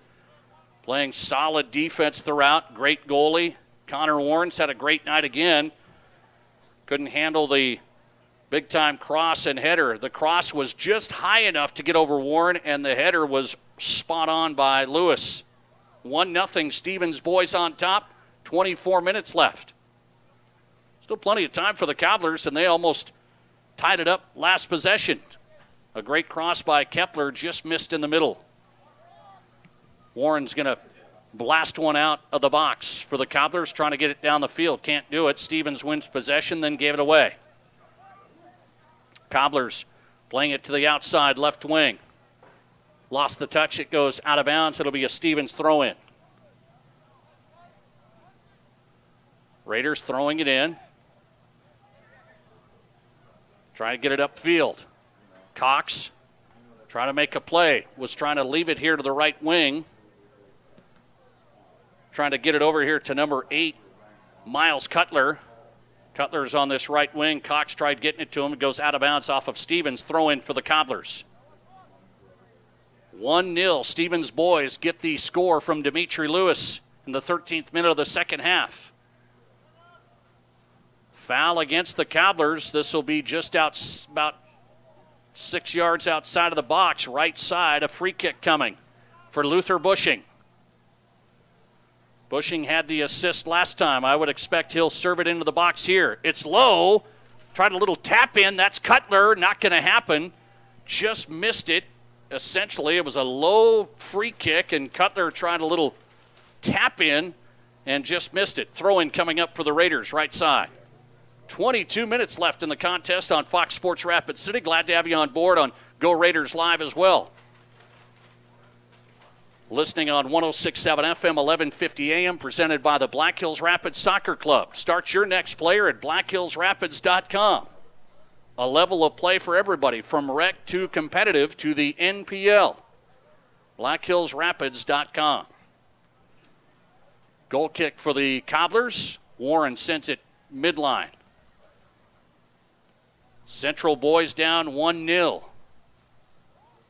playing solid defense throughout. Great goalie. Connor Warren's had a great night again. Couldn't handle the big-time cross and header. The cross was just high enough to get over Warren, and the header was spot on by Lewis. 1-0 Stevens boys on top. 24 minutes left. Still plenty of time for the Cobblers, and they almost tied it up last possession. A great cross by Kepler, just missed in the middle. Warren's going to blast one out of the box for the Cobblers, trying to get it down the field. Can't do it. Stevens wins possession, then gave it away. Cobblers playing it to the outside left wing. Lost the touch. It goes out of bounds. It'll be a Stevens throw-in. Raiders throwing it in. Trying to get it upfield. Cox trying to make a play. Was trying to leave it here to the right wing. Trying to get it over here to number 8, Miles Cutler. Cutler's on this right wing. Cox tried getting it to him. It goes out of bounds off of Stevens. Throw in for the Cobblers. 1-0. Stevens boys get the score from Dimitri Lewis in the 13th minute of the second half. Foul against the Cobblers. This will be just about 6 yards outside of the box. Right side, a free kick coming for Luther Bushing. Bushing had the assist last time. I would expect he'll serve it into the box here. It's low. Tried a little tap in. That's Cutler. Not going to happen. Just missed it. Essentially, it was a low free kick, and Cutler tried a little tap in and just missed it. Throw-in coming up for the Raiders, right side. 22 minutes left in the contest on Fox Sports Rapid City. Glad to have you on board on Go Raiders Live as well. Listening on 106.7 FM, 1150 AM, presented by the Black Hills Rapids Soccer Club. Start your next player at blackhillsrapids.com. A level of play for everybody, from rec to competitive to the NPL. blackhillsrapids.com. Goal kick for the Cobblers. Warren sends it midline. Central boys down 1-0.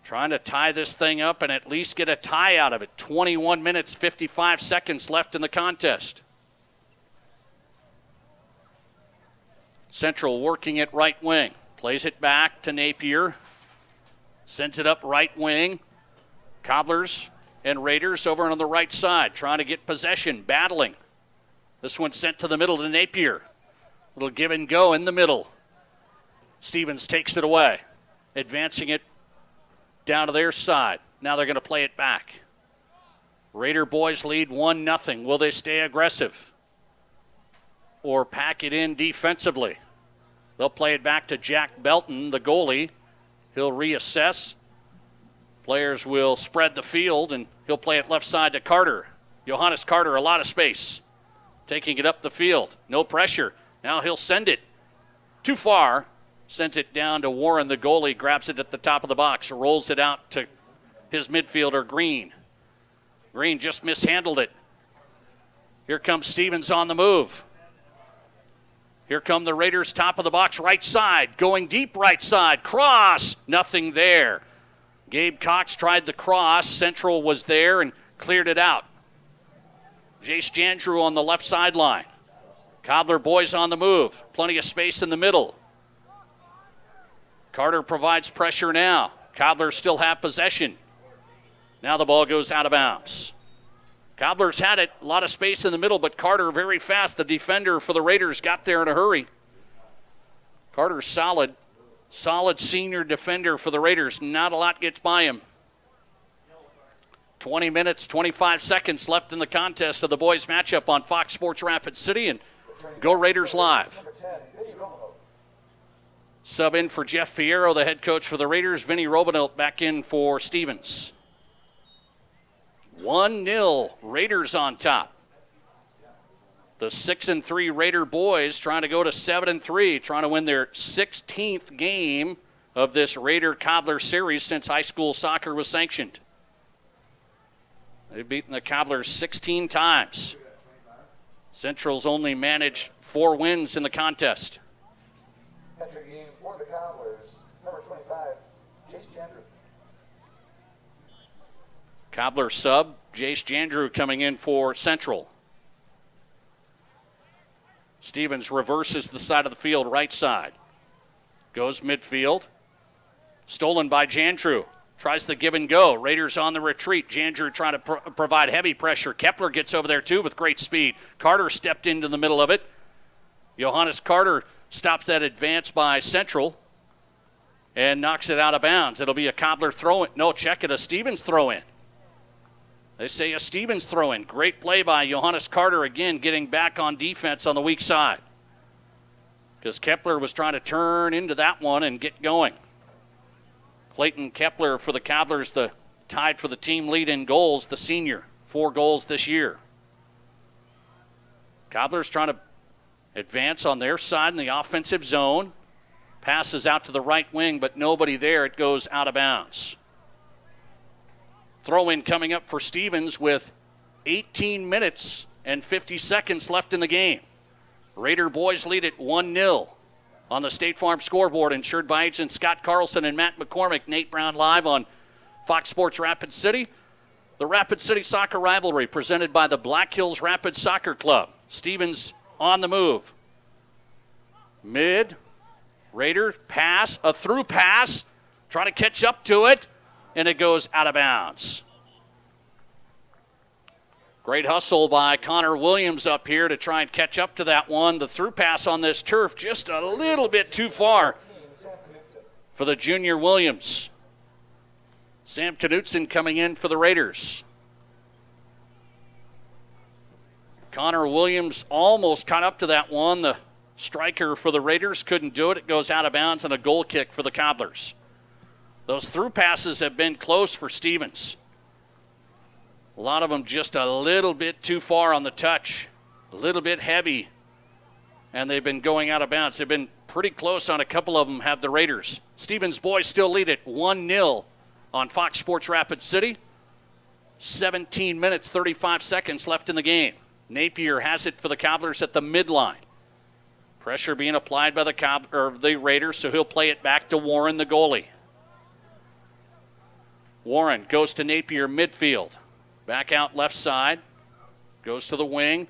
Trying to tie this thing up and at least get a tie out of it. 21 minutes, 55 seconds left in the contest. Central working it right wing. Plays it back to Napier. Sends it up right wing. Cobblers and Raiders over on the right side. Trying to get possession, battling. This one sent to the middle to Napier. Little give and go in the middle. Stevens takes it away. Advancing it down to their side. Now they're going to play it back. Raider boys lead 1-0. Will they stay aggressive or pack it in defensively? They'll play it back to Jack Belton, the goalie. He'll reassess. Players will spread the field, and he'll play it left side to Carter. Johannes Carter, a lot of space. Taking it up the field. No pressure. Now he'll send it too far. Sends it down to Warren, the goalie, grabs it at the top of the box, rolls it out to his midfielder, Green. Green just mishandled it. Here comes Stevens on the move. Here come the Raiders, top of the box, right side, going deep right side, cross, nothing there. Gabe Cox tried the cross, Central was there and cleared it out. Jace Jandrew on the left sideline. Cobbler boys on the move, plenty of space in the middle. Carter provides pressure now. Cobblers still have possession. Now the ball goes out of bounds. Cobblers had it, a lot of space in the middle, but Carter very fast. The defender for the Raiders got there in a hurry. Carter's solid senior defender for the Raiders. Not a lot gets by him. 20 minutes, 25 seconds left in the contest of the boys matchup on Fox Sports Rapid City, and Go Raiders Live. Sub in for Jeff Fierro, the head coach for the Raiders. Vinny Robinelt back in for Stevens. 1-0, Raiders on top. The 6-3 Raider boys trying to go to 7-3, trying to win their 16th game of this Raider Cobbler series since high school soccer was sanctioned. They've beaten the Cobblers 16 times. Central's only managed 4 wins in the contest. Entry game for the Cobblers, number 25, Jace Jandrew. Cobbler sub, Jace Jandrew coming in for Central. Stevens reverses the side of the field, right side. Goes midfield. Stolen by Jandrew. Tries the give and go. Raiders on the retreat. Jandrew trying to provide heavy pressure. Kepler gets over there too with great speed. Carter stepped into the middle of it. Johannes Carter stops that advance by Central and knocks it out of bounds. It'll be a Cobbler throw-in. No, check it, a Stevens throw-in. They say a Stevens throw-in. Great play by Johannes Carter again, getting back on defense on the weak side. Because Kepler was trying to turn into that one and get going. Clayton Kepler for the Cobblers, tied for the team lead in goals, the senior. 4 goals this year. Cobblers trying to advance on their side in the offensive zone. Passes out to the right wing, but nobody there. It goes out of bounds. Throw-in coming up for Stevens with 18 minutes and 50 seconds left in the game. Raider boys lead it 1-0 on the State Farm scoreboard, insured by agents Scott Carlson and Matt McCormick. Nate Brown live on Fox Sports Rapid City. The Rapid City Soccer Rivalry presented by the Black Hills Rapid Soccer Club. Stevens on the move. Mid. Raider pass, a through pass. Trying to catch up to it. And it goes out of bounds. Great hustle by Connor Williams up here to try and catch up to that one. The through pass on this turf just a little bit too far for the junior Williams. Sam Knutson coming in for the Raiders. Connor Williams almost caught up to that one. The striker for the Raiders couldn't do it. It goes out of bounds and a goal kick for the Cobblers. Those through passes have been close for Stevens. A lot of them just a little bit too far on the touch, a little bit heavy, and they've been going out of bounds. They've been pretty close on a couple of them, have the Raiders. Stevens boys still lead it 1-0 on Fox Sports Rapid City. 17 minutes, 35 seconds left in the game. Napier has it for the Cobblers at the midline. Pressure being applied by the Raiders, so he'll play it back to Warren, the goalie. Warren goes to Napier midfield. Back out left side. Goes to the wing.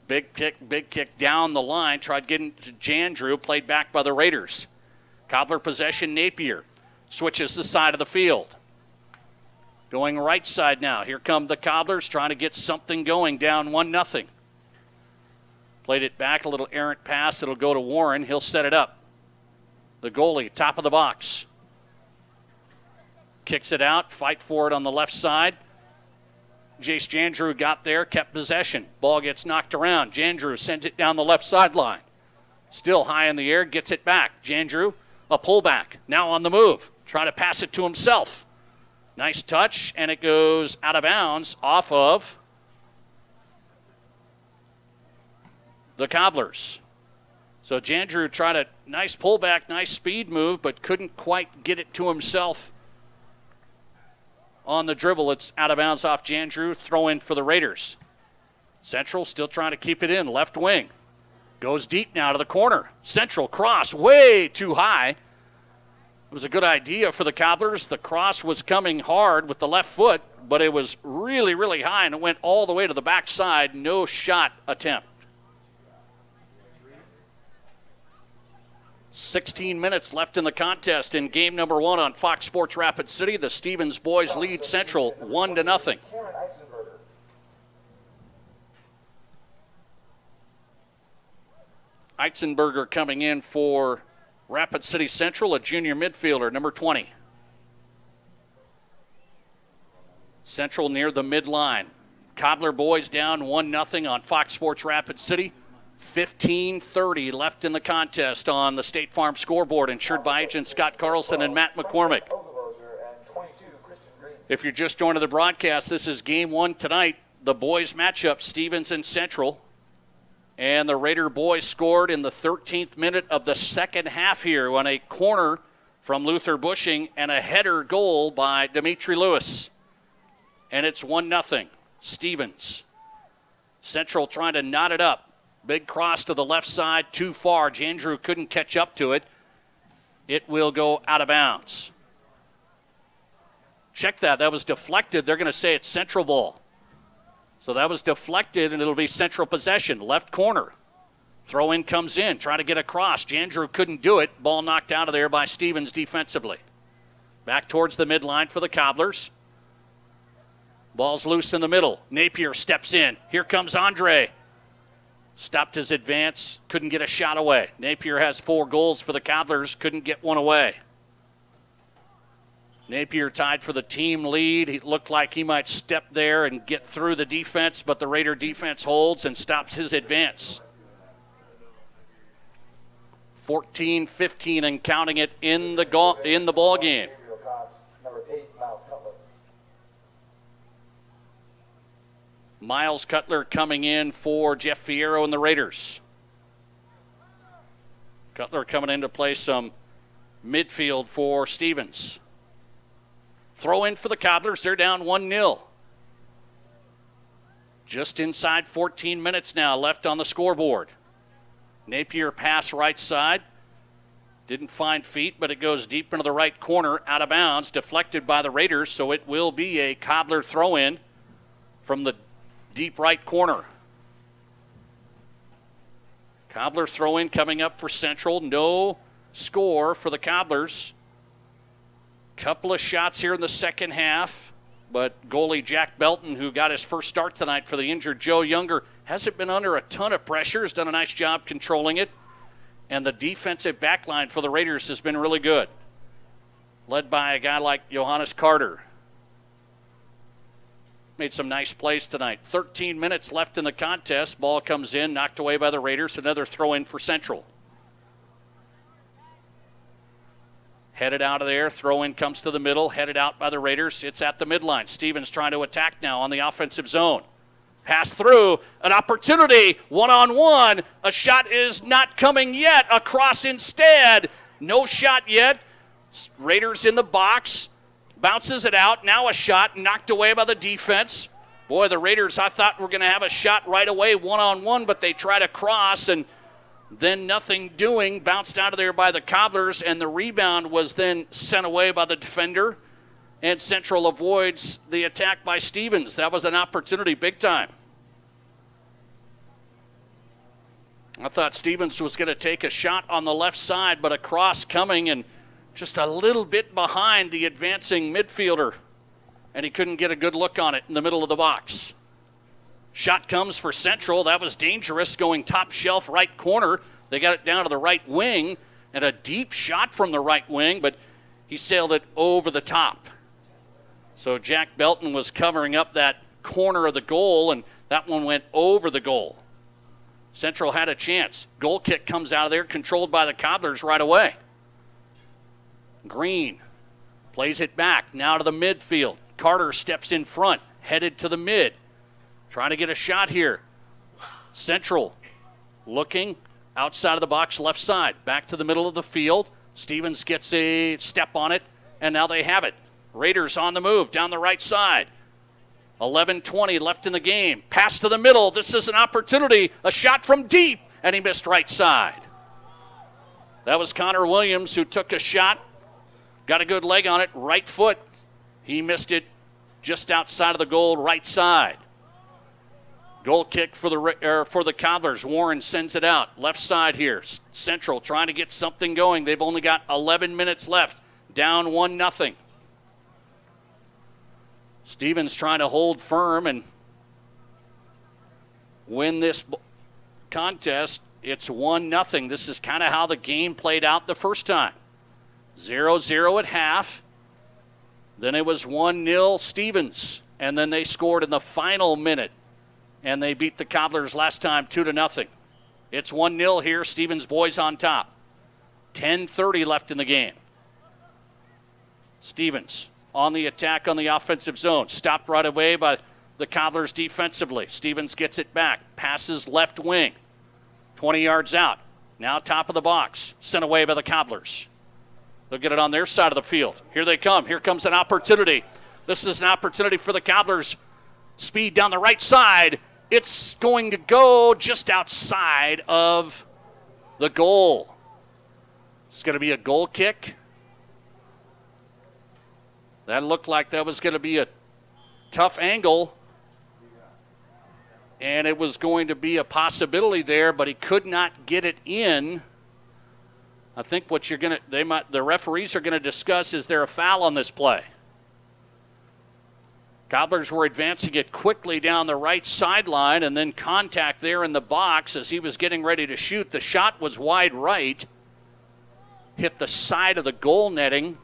Big kick down the line. Tried getting to Jandrew. Played back by the Raiders. Cobbler possession, Napier. Switches the side of the field. Going right side now. Here come the Cobblers trying to get something going. Down 1-0. Played it back. A little errant pass. It'll go to Warren. He'll set it up. The goalie, top of the box. Kicks it out. Fight for it on the left side. Jace Jandrew got there, kept possession. Ball gets knocked around. Jandrew sends it down the left sideline. Still high in the air, gets it back. Jandrew, a pullback. Now on the move. Trying to pass it to himself. Nice touch, and it goes out of bounds off of the Cobblers. So Jandrew tried a nice pullback, nice speed move, but couldn't quite get it to himself. On the dribble, it's out of bounds off Jandrew. Throw in for the Raiders. Central still trying to keep it in. Left wing. Goes deep now to the corner. Central cross way too high. It was a good idea for the Cobblers. The cross was coming hard with the left foot, but it was really, really high, and it went all the way to the backside. No shot attempt. 16 minutes left in the contest in game number 1 on Fox Sports Rapid City. The Stevens boys lead Central 1-0. Eitzenberger coming in for Rapid City Central, a junior midfielder, number 20. Central near the midline. Cobbler boys down 1-0 on Fox Sports Rapid City. 15:30 left in the contest on the State Farm scoreboard, insured by agents Scott Carlson and Matt McCormick. If you're just joining the broadcast, this is game 1 tonight. The boys matchup, Stevens and Central. And the Raider boys scored in the 13th minute of the second half here on a corner from Luther Bushing and a header goal by Dimitri Lewis. And it's 1-0. Stevens. Central trying to knot it up. Big cross to the left side, too far. Jandrew couldn't catch up to it. It will go out of bounds. Check that. That was deflected. They're going to say it's Central ball. So that was deflected, and it'll be Central possession. Left corner. Throw in comes in. Trying to get across. Jandrew couldn't do it. Ball knocked out of there by Stevens defensively. Back towards the midline for the Cobblers. Ball's loose in the middle. Napier steps in. Here comes Andre. Stopped his advance, couldn't get a shot away. Napier has 4 goals for the Cobblers, couldn't get one away. Napier tied for the team lead. He looked like he might step there and get through the defense, but the Raider defense holds and stops his advance. 14-15 and counting it in the ball game. Miles Cutler coming in for Jeff Fierro and the Raiders. Cutler coming in to play some midfield for Stevens. Throw in for the Cobblers. They're down 1-0. Just inside 14 minutes now left on the scoreboard. Napier pass right side. Didn't find feet, but it goes deep into the right corner, out of bounds, deflected by the Raiders, so it will be a Cobbler throw-in from the deep right corner. Cobbler throw-in coming up for Central. No score for the Cobblers. Couple of shots here in the second half, but goalie Jack Belton, who got his first start tonight for the injured Joe Younger, hasn't been under a ton of pressure, has done a nice job controlling it, and the defensive backline for the Raiders has been really good, led by a guy like Johannes Carter. Made some nice plays tonight. 13 minutes left in the contest. Ball comes in, knocked away by the Raiders. Another throw-in for Central. Headed out of there. Throw-in comes to the middle. Headed out by the Raiders. It's at the midline. Stevens trying to attack now on the offensive zone. Pass through. An opportunity. One-on-one. A shot is not coming yet. A cross instead. No shot yet. Raiders in the box. Bounces it out. Now a shot knocked away by the defense. Boy, the Raiders, I thought were going to have a shot right away, one-on-one, but they try to cross and then nothing doing. Bounced out of there by the Cobblers, and the rebound was then sent away by the defender. And Central avoids the attack by Stevens. That was an opportunity big time. I thought Stevens was going to take a shot on the left side, but a cross coming and just a little bit behind the advancing midfielder, and he couldn't get a good look on it in the middle of the box. Shot comes for Central. That was dangerous, going top shelf right corner. They got it down to the right wing, and a deep shot from the right wing, but he sailed it over the top. So Jack Belton was covering up that corner of the goal, and that one went over the goal. Central had a chance. Goal kick comes out of there, controlled by the Cobblers right away. Green plays it back, now to the midfield. Carter steps in front, headed to the mid. Trying to get a shot here. Central looking outside of the box, left side. Back to the middle of the field. Stevens gets a step on it, and now they have it. Raiders on the move, down the right side. 11:20 left in the game. Pass to the middle. This is an opportunity. A shot from deep, and he missed right side. That was Connor Williams who took a shot. Got a good leg on it, right foot. He missed it just outside of the goal, right side. Goal kick for the Cobblers. Warren sends it out, left side here. Central trying to get something going. They've only got 11 minutes left, down 1-0. Stevens trying to hold firm and win this contest. It's 1-0. This is kind of how the game played out the first time. 0-0 at half. Then it was 1-0 Stevens. And then they scored in the final minute. And they beat the Cobblers last time 2-0. It's 1-0 here. Stevens boys on top. 10:30 left in the game. Stevens on the attack on the offensive zone. Stopped right away by the Cobblers defensively. Stevens gets it back. Passes left wing. 20 yards out. Now top of the box. Sent away by the Cobblers. They'll get it on their side of the field. Here they come. Here comes an opportunity. This is an opportunity for the Cobblers. Speed down the right side. It's going to go just outside of the goal. It's going to be a goal kick. That looked like that was going to be a tough angle. And it was going to be a possibility there, but he could not get it in. I think what the referees are going to discuss, is there a foul on this play? Cobblers were advancing it quickly down the right sideline, and then contact there in the box as he was getting ready to shoot. The shot was wide right, hit the side of the goal netting.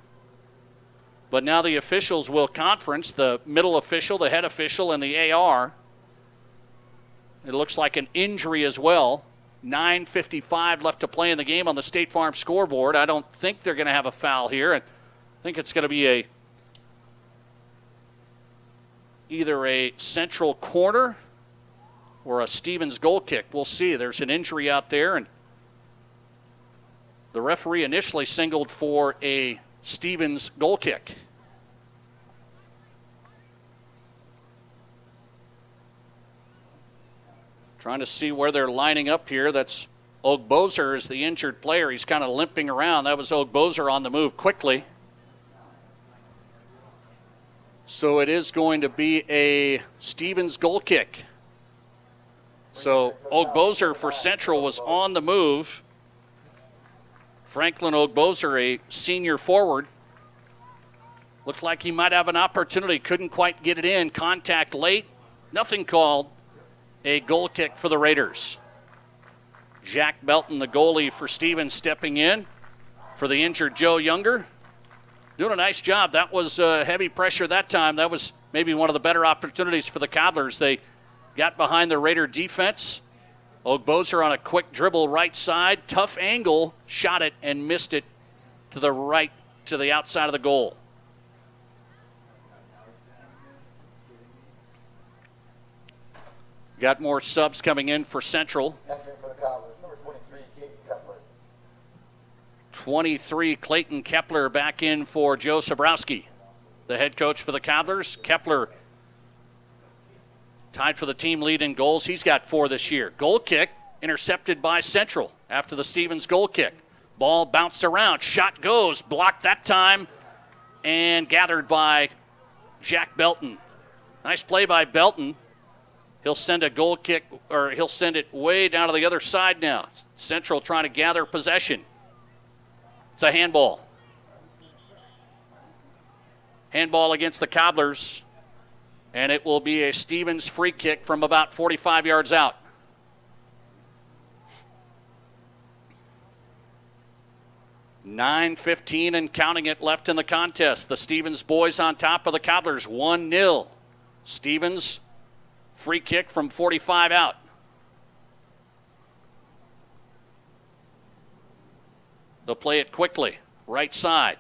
But now the officials will conference, the middle official, the head official, and the AR. It looks like an injury as well. 9:55 left to play in the game on the State Farm scoreboard. I don't think they're going to have a foul here. I think it's going to be either a Central corner or a Stevens goal kick. We'll see. There's an injury out there, and the referee initially singled for a Stevens goal kick. Trying to see where they're lining up here. That's Ogbozer is the injured player. He's kind of limping around. That was Ogbozer on the move quickly. So it is going to be a Stevens goal kick. So Ogbozer for Central was on the move. Franklin Ogbozer, a senior forward. Looked like he might have an opportunity. Couldn't quite get it in. Contact late. Nothing called. A goal kick for the Raiders. Jack Belton, the goalie for Stevens, stepping in for the injured Joe Younger. Doing a nice job. That was heavy pressure that time. That was maybe one of the better opportunities for the Cobblers. They got behind the Raider defense. Ogbozer on a quick dribble right side. Tough angle. Shot it and missed it to the right, to the outside of the goal. Got more subs coming in for Central. Entering for the Cobblers, number 23, Clayton Kepler. 23, Clayton Kepler back in for Joe Sobrowski, the head coach for the Cobblers. Kepler tied for the team lead in goals. He's got 4 this year. Goal kick intercepted by Central after the Stevens goal kick. Ball bounced around. Shot goes. Blocked that time and gathered by Jack Belton. Nice play by Belton. He'll send a goal kick, or he'll send it way down to the other side now. Central trying to gather possession. It's a handball. Handball against the Cobblers. And it will be a Stevens free kick from about 45 yards out. $9:15 and counting it left in the contest. The Stevens boys on top of the Cobblers, 1-0. Stevens, free kick from 45 out. They'll play it quickly. Right side.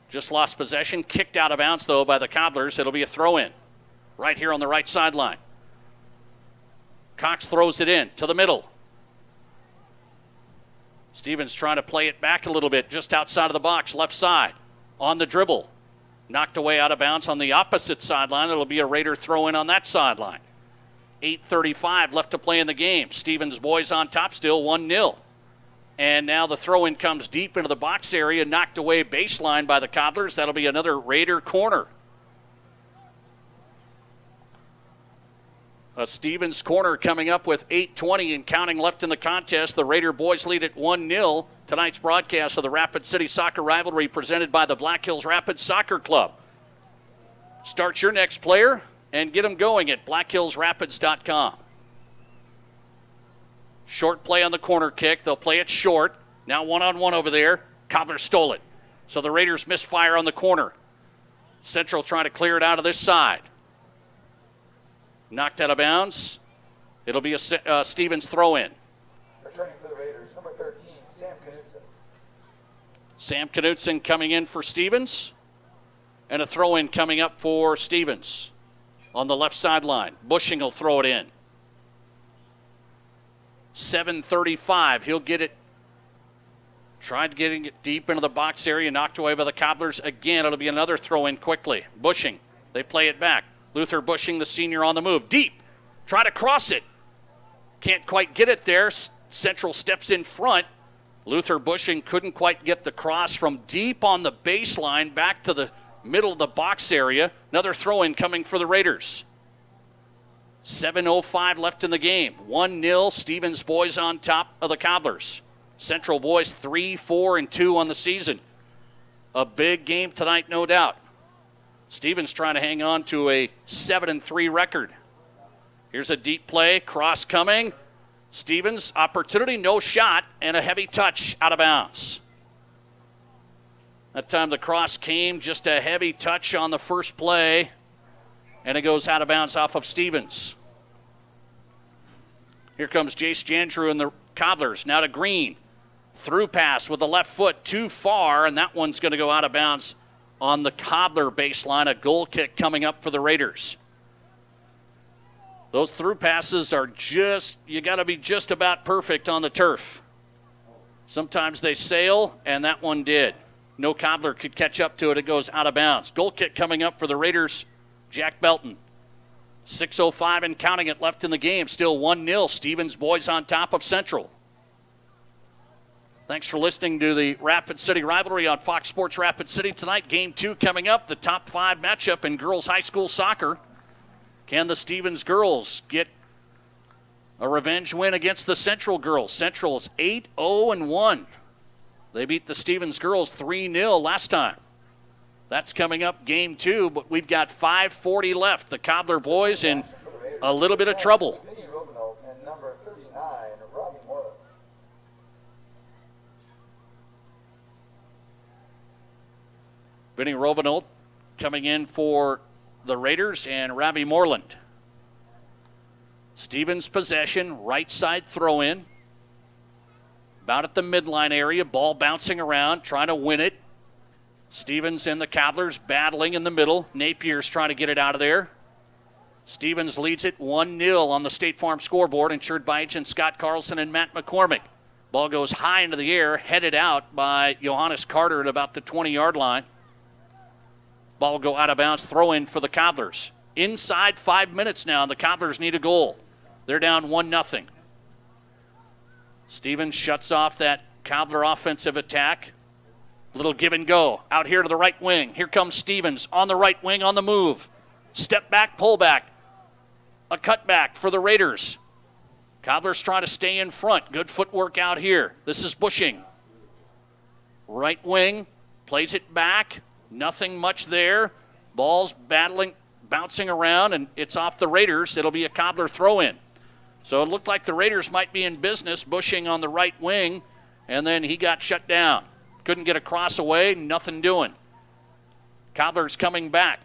Just lost possession. Kicked out of bounds, though, by the Cobblers. It'll be a throw-in. Right here on the right sideline. Cox throws it in to the middle. Stevens trying to play it back a little bit, just outside of the box, left side. On the dribble. Knocked away out of bounds on the opposite sideline. It'll be a Raider throw-in on that sideline. 8:35 left to play in the game. Stevens boys on top still, 1-0. And now the throw-in comes deep into the box area, knocked away baseline by the Cobblers. That'll be another Raider corner. A Stevens corner coming up with 8:20 and counting left in the contest. The Raider boys lead at 1-0. Tonight's broadcast of the Rapid City Soccer Rivalry presented by the Black Hills Rapids Soccer Club. Start your next player and get them going at blackhillsrapids.com. Short play on the corner kick. They'll play it short. Now one-on-one over there. Cobbler stole it. So the Raiders misfire on the corner. Central trying to clear it out of this side. Knocked out of bounds. It'll be a Stevens throw-in. Returning for the Raiders, number 13, Sam Knutson. Sam Knutson coming in for Stevens. And a throw-in coming up for Stevens on the left sideline. Bushing will throw it in. 7:35. He'll get it. Tried getting it deep into the box area. Knocked away by the Cobblers. Again, it'll be another throw-in quickly. Bushing. They play it back. Luther Bushing, the senior, on the move. Deep. Try to cross it. Can't quite get it there. Central steps in front. Luther Bushing couldn't quite get the cross from deep on the baseline back to the middle of the box area. Another throw-in coming for the Raiders. 7:05 left in the game. 1-0. Stevens boys on top of the Cobblers. Central boys 3-4-2 on the season. A big game tonight, no doubt. Stevens trying to hang on to a 7-3 record. Here's a deep play. Cross coming. Stevens, opportunity, no shot, and a heavy touch out of bounds. That time the cross came, just a heavy touch on the first play, and it goes out of bounds off of Stevens. Here comes Jace Jandrew and the Cobblers. Now to Green. Through pass with the left foot too far, and that one's going to go out of bounds on the Cobbler baseline. A goal kick coming up for the Raiders. Those through passes are you got to be just about perfect on the turf. Sometimes they sail, and that one did. No Cobbler could catch up to it. It goes out of bounds. Goal kick coming up for the Raiders, Jack Belton. 6:05 and counting it left in the game. Still 1-0. Stevens boys on top of Central. Thanks for listening to the Rapid City Rivalry on Fox Sports Rapid City tonight. Game 2 coming up, the top 5 matchup in girls high school soccer. Can the Stevens girls get a revenge win against the Central girls? Central is 8-0-1. They beat the Stevens girls 3-0 last time. That's coming up game 2, but we've got 5:40 left. The Cobbler boys in a little bit of trouble. Vinny Robinold coming in for the Raiders and Ravi Moreland. Stevens possession, right side throw in. About at the midline area, ball bouncing around, trying to win it. Stevens and the Cobblers battling in the middle. Napier's trying to get it out of there. Stevens leads it 1-0 on the State Farm scoreboard, insured by agent Scott Carlson and Matt McCormick. Ball goes high into the air, headed out by Johannes Carter at about the 20-yard line. Ball will go out of bounds, throw in for the Cobblers. Inside 5 minutes now, and the Cobblers need a goal. They're down 1-0. Stevens shuts off that Cobbler offensive attack. Little give and go. Out here to the right wing. Here comes Stevens on the right wing on the move. Step back, pull back. A cutback for the Raiders. Cobblers trying to stay in front. Good footwork out here. This is Bushing. Right wing. Plays it back. Nothing much there. Ball's battling, bouncing around, and it's off the Raiders. It'll be a Cobbler throw-in. So it looked like the Raiders might be in business, Bushing on the right wing, and then he got shut down. Couldn't get a cross away, nothing doing. Cobblers coming back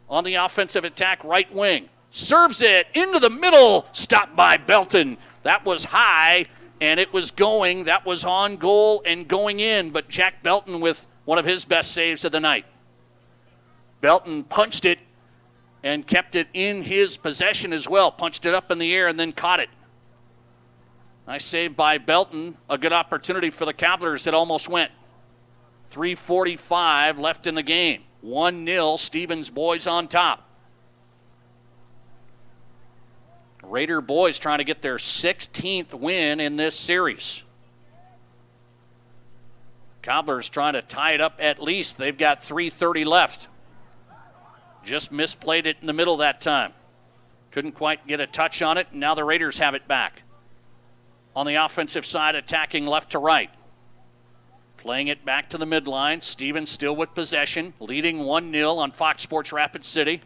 on the offensive attack, right wing. Serves it into the middle, stopped by Belton. That was high, and it was going. That was on goal and going in, but Jack Belton with one of his best saves of the night. Belton punched it and kept it in his possession as well. Punched it up in the air and then caught it. Nice save by Belton. A good opportunity for the Cobblers that almost went. 3:45 left in the game. 1-0, Stevens boys on top. Raider boys trying to get their 16th win in this series. Cobblers trying to tie it up at least. They've got 3:30 left. Just misplayed it in the middle that time. Couldn't quite get a touch on it, and now the Raiders have it back. On the offensive side, attacking left to right. Playing it back to the midline. Stevens still with possession, leading 1-0 on Fox Sports Rapid City.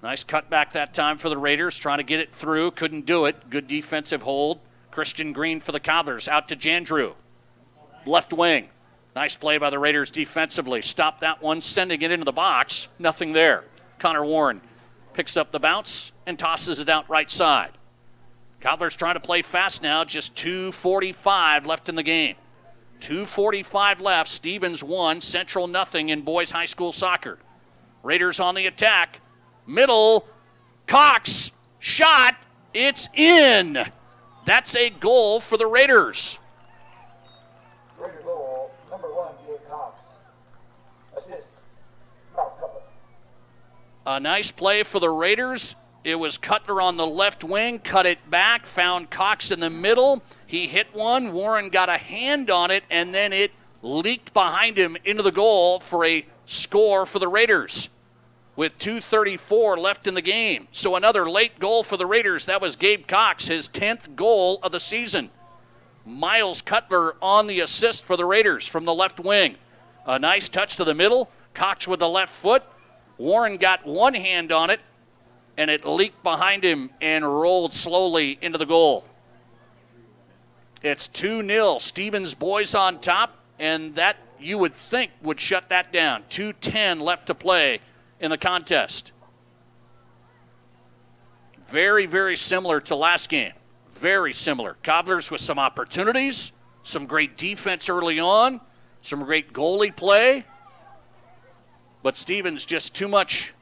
Nice cutback that time for the Raiders, trying to get it through. Couldn't do it. Good defensive hold. Christian Green for the Cobblers. Out to Jandrew. Left wing. Nice play by the Raiders defensively. Stopped that one, sending it into the box. Nothing there. Connor Warren picks up the bounce and tosses it out right side. Cobblers trying to play fast now. Just 2:45 left in the game. 2:45 left. Stevens 1, Central nothing in boys high school soccer. Raiders on the attack. Middle. Cox. Shot. It's in. That's a goal for the Raiders. Raider goal, number 1, Gabe Cox. Assist, Ross Cutler. A nice play for the Raiders. It was Cutler on the left wing, cut it back, found Cox in the middle. He hit one. Warren got a hand on it, and then it leaked behind him into the goal for a score for the Raiders with 2:34 left in the game. So another late goal for the Raiders. That was Gabe Cox, his 10th goal of the season. Miles Cutler on the assist for the Raiders from the left wing. A nice touch to the middle. Cox with the left foot. Warren got one hand on it, and it leaked behind him and rolled slowly into the goal. It's 2-0. Stevens boys on top, and that you would think would shut that down. 2:10 left to play in the contest. Very, very similar to last game. Very similar. Cobblers with some opportunities, some great defense early on, some great goalie play. But Stevens just too much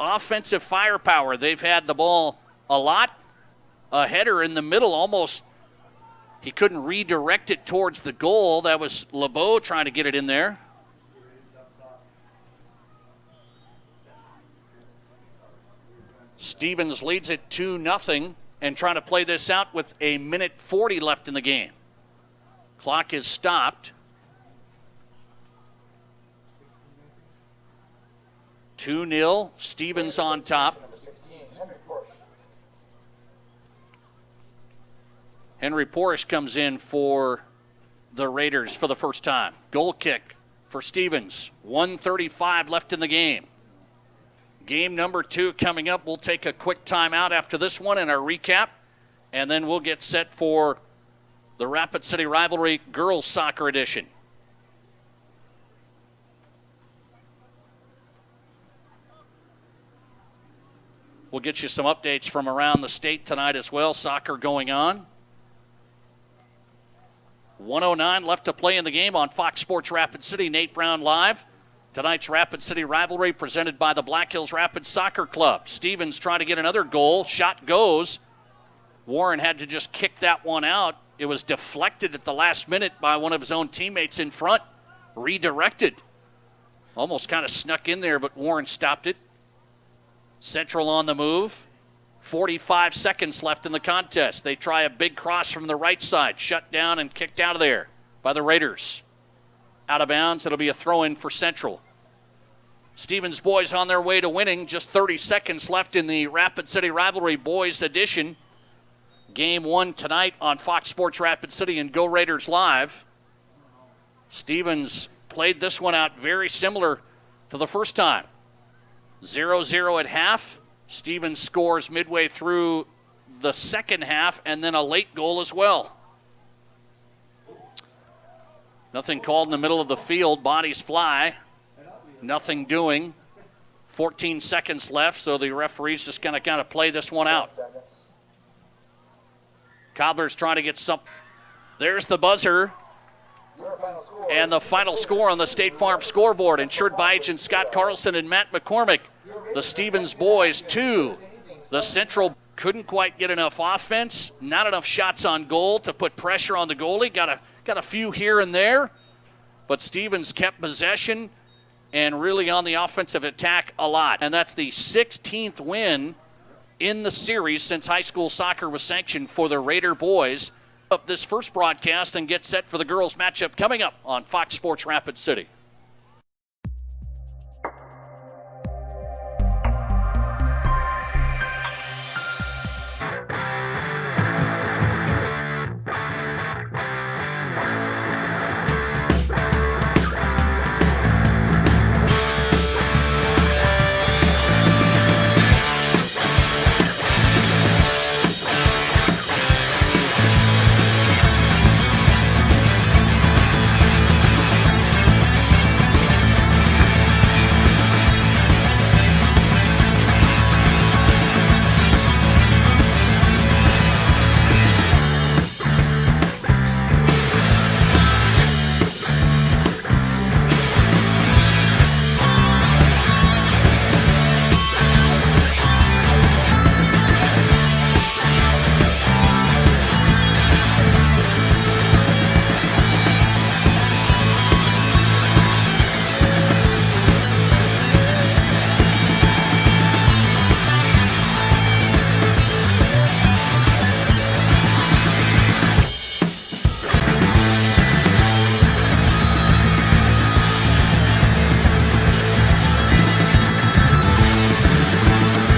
offensive firepower. They've had the ball a lot. A header in the middle, almost he couldn't redirect it towards the goal. That was LeBeau trying to get it in there. Stevens leads it 2-0 and trying to play this out with 1:40 left in the game. Clock is stopped. 2-0, Stevens on top. Henry Porish comes in for the Raiders for the first time. Goal kick for Stevens. 1:35 left in the game. Game number 2 coming up. We'll take a quick timeout after this one and our recap, and then we'll get set for the Rapid City Rivalry Girls Soccer Edition. We'll get you some updates from around the state tonight as well. Soccer going on. 1:09 left to play in the game on Fox Sports Rapid City. Nate Brown live. Tonight's Rapid City Rivalry presented by the Black Hills Rapid Soccer Club. Stevens trying to get another goal. Shot goes. Warren had to just kick that one out. It was deflected at the last minute by one of his own teammates in front. Redirected. Almost kind of snuck in there, but Warren stopped it. Central on the move. 45 seconds left in the contest. They try a big cross from the right side. Shut down and kicked out of there by the Raiders. Out of bounds. It'll be a throw-in for Central. Stevens boys on their way to winning. Just 30 seconds left in the Rapid City Rivalry Boys edition. Game 1 tonight on Fox Sports Rapid City and Go Raiders Live. Stevens played this one out very similar to the first time. 0-0 at half. Stevens scores midway through the second half, and then a late goal as well. Nothing called in the middle of the field. Bodies fly. Nothing doing. 14 seconds left, so the referee's just going to kind of play this one out. Cobblers trying to get some. There's the buzzer. And the final score on the State Farm scoreboard, insured by agent Scott Carlson and Matt McCormick. The Stevens boys 2. The Central couldn't quite get enough offense. Not enough shots on goal to put pressure on the goalie. Got a few here and there. But Stevens kept possession and really on the offensive attack a lot. And that's the 16th win in the series since high school soccer was sanctioned for the Raider boys. Up this first broadcast and get set for the girls matchup coming up on Fox Sports Rapid City.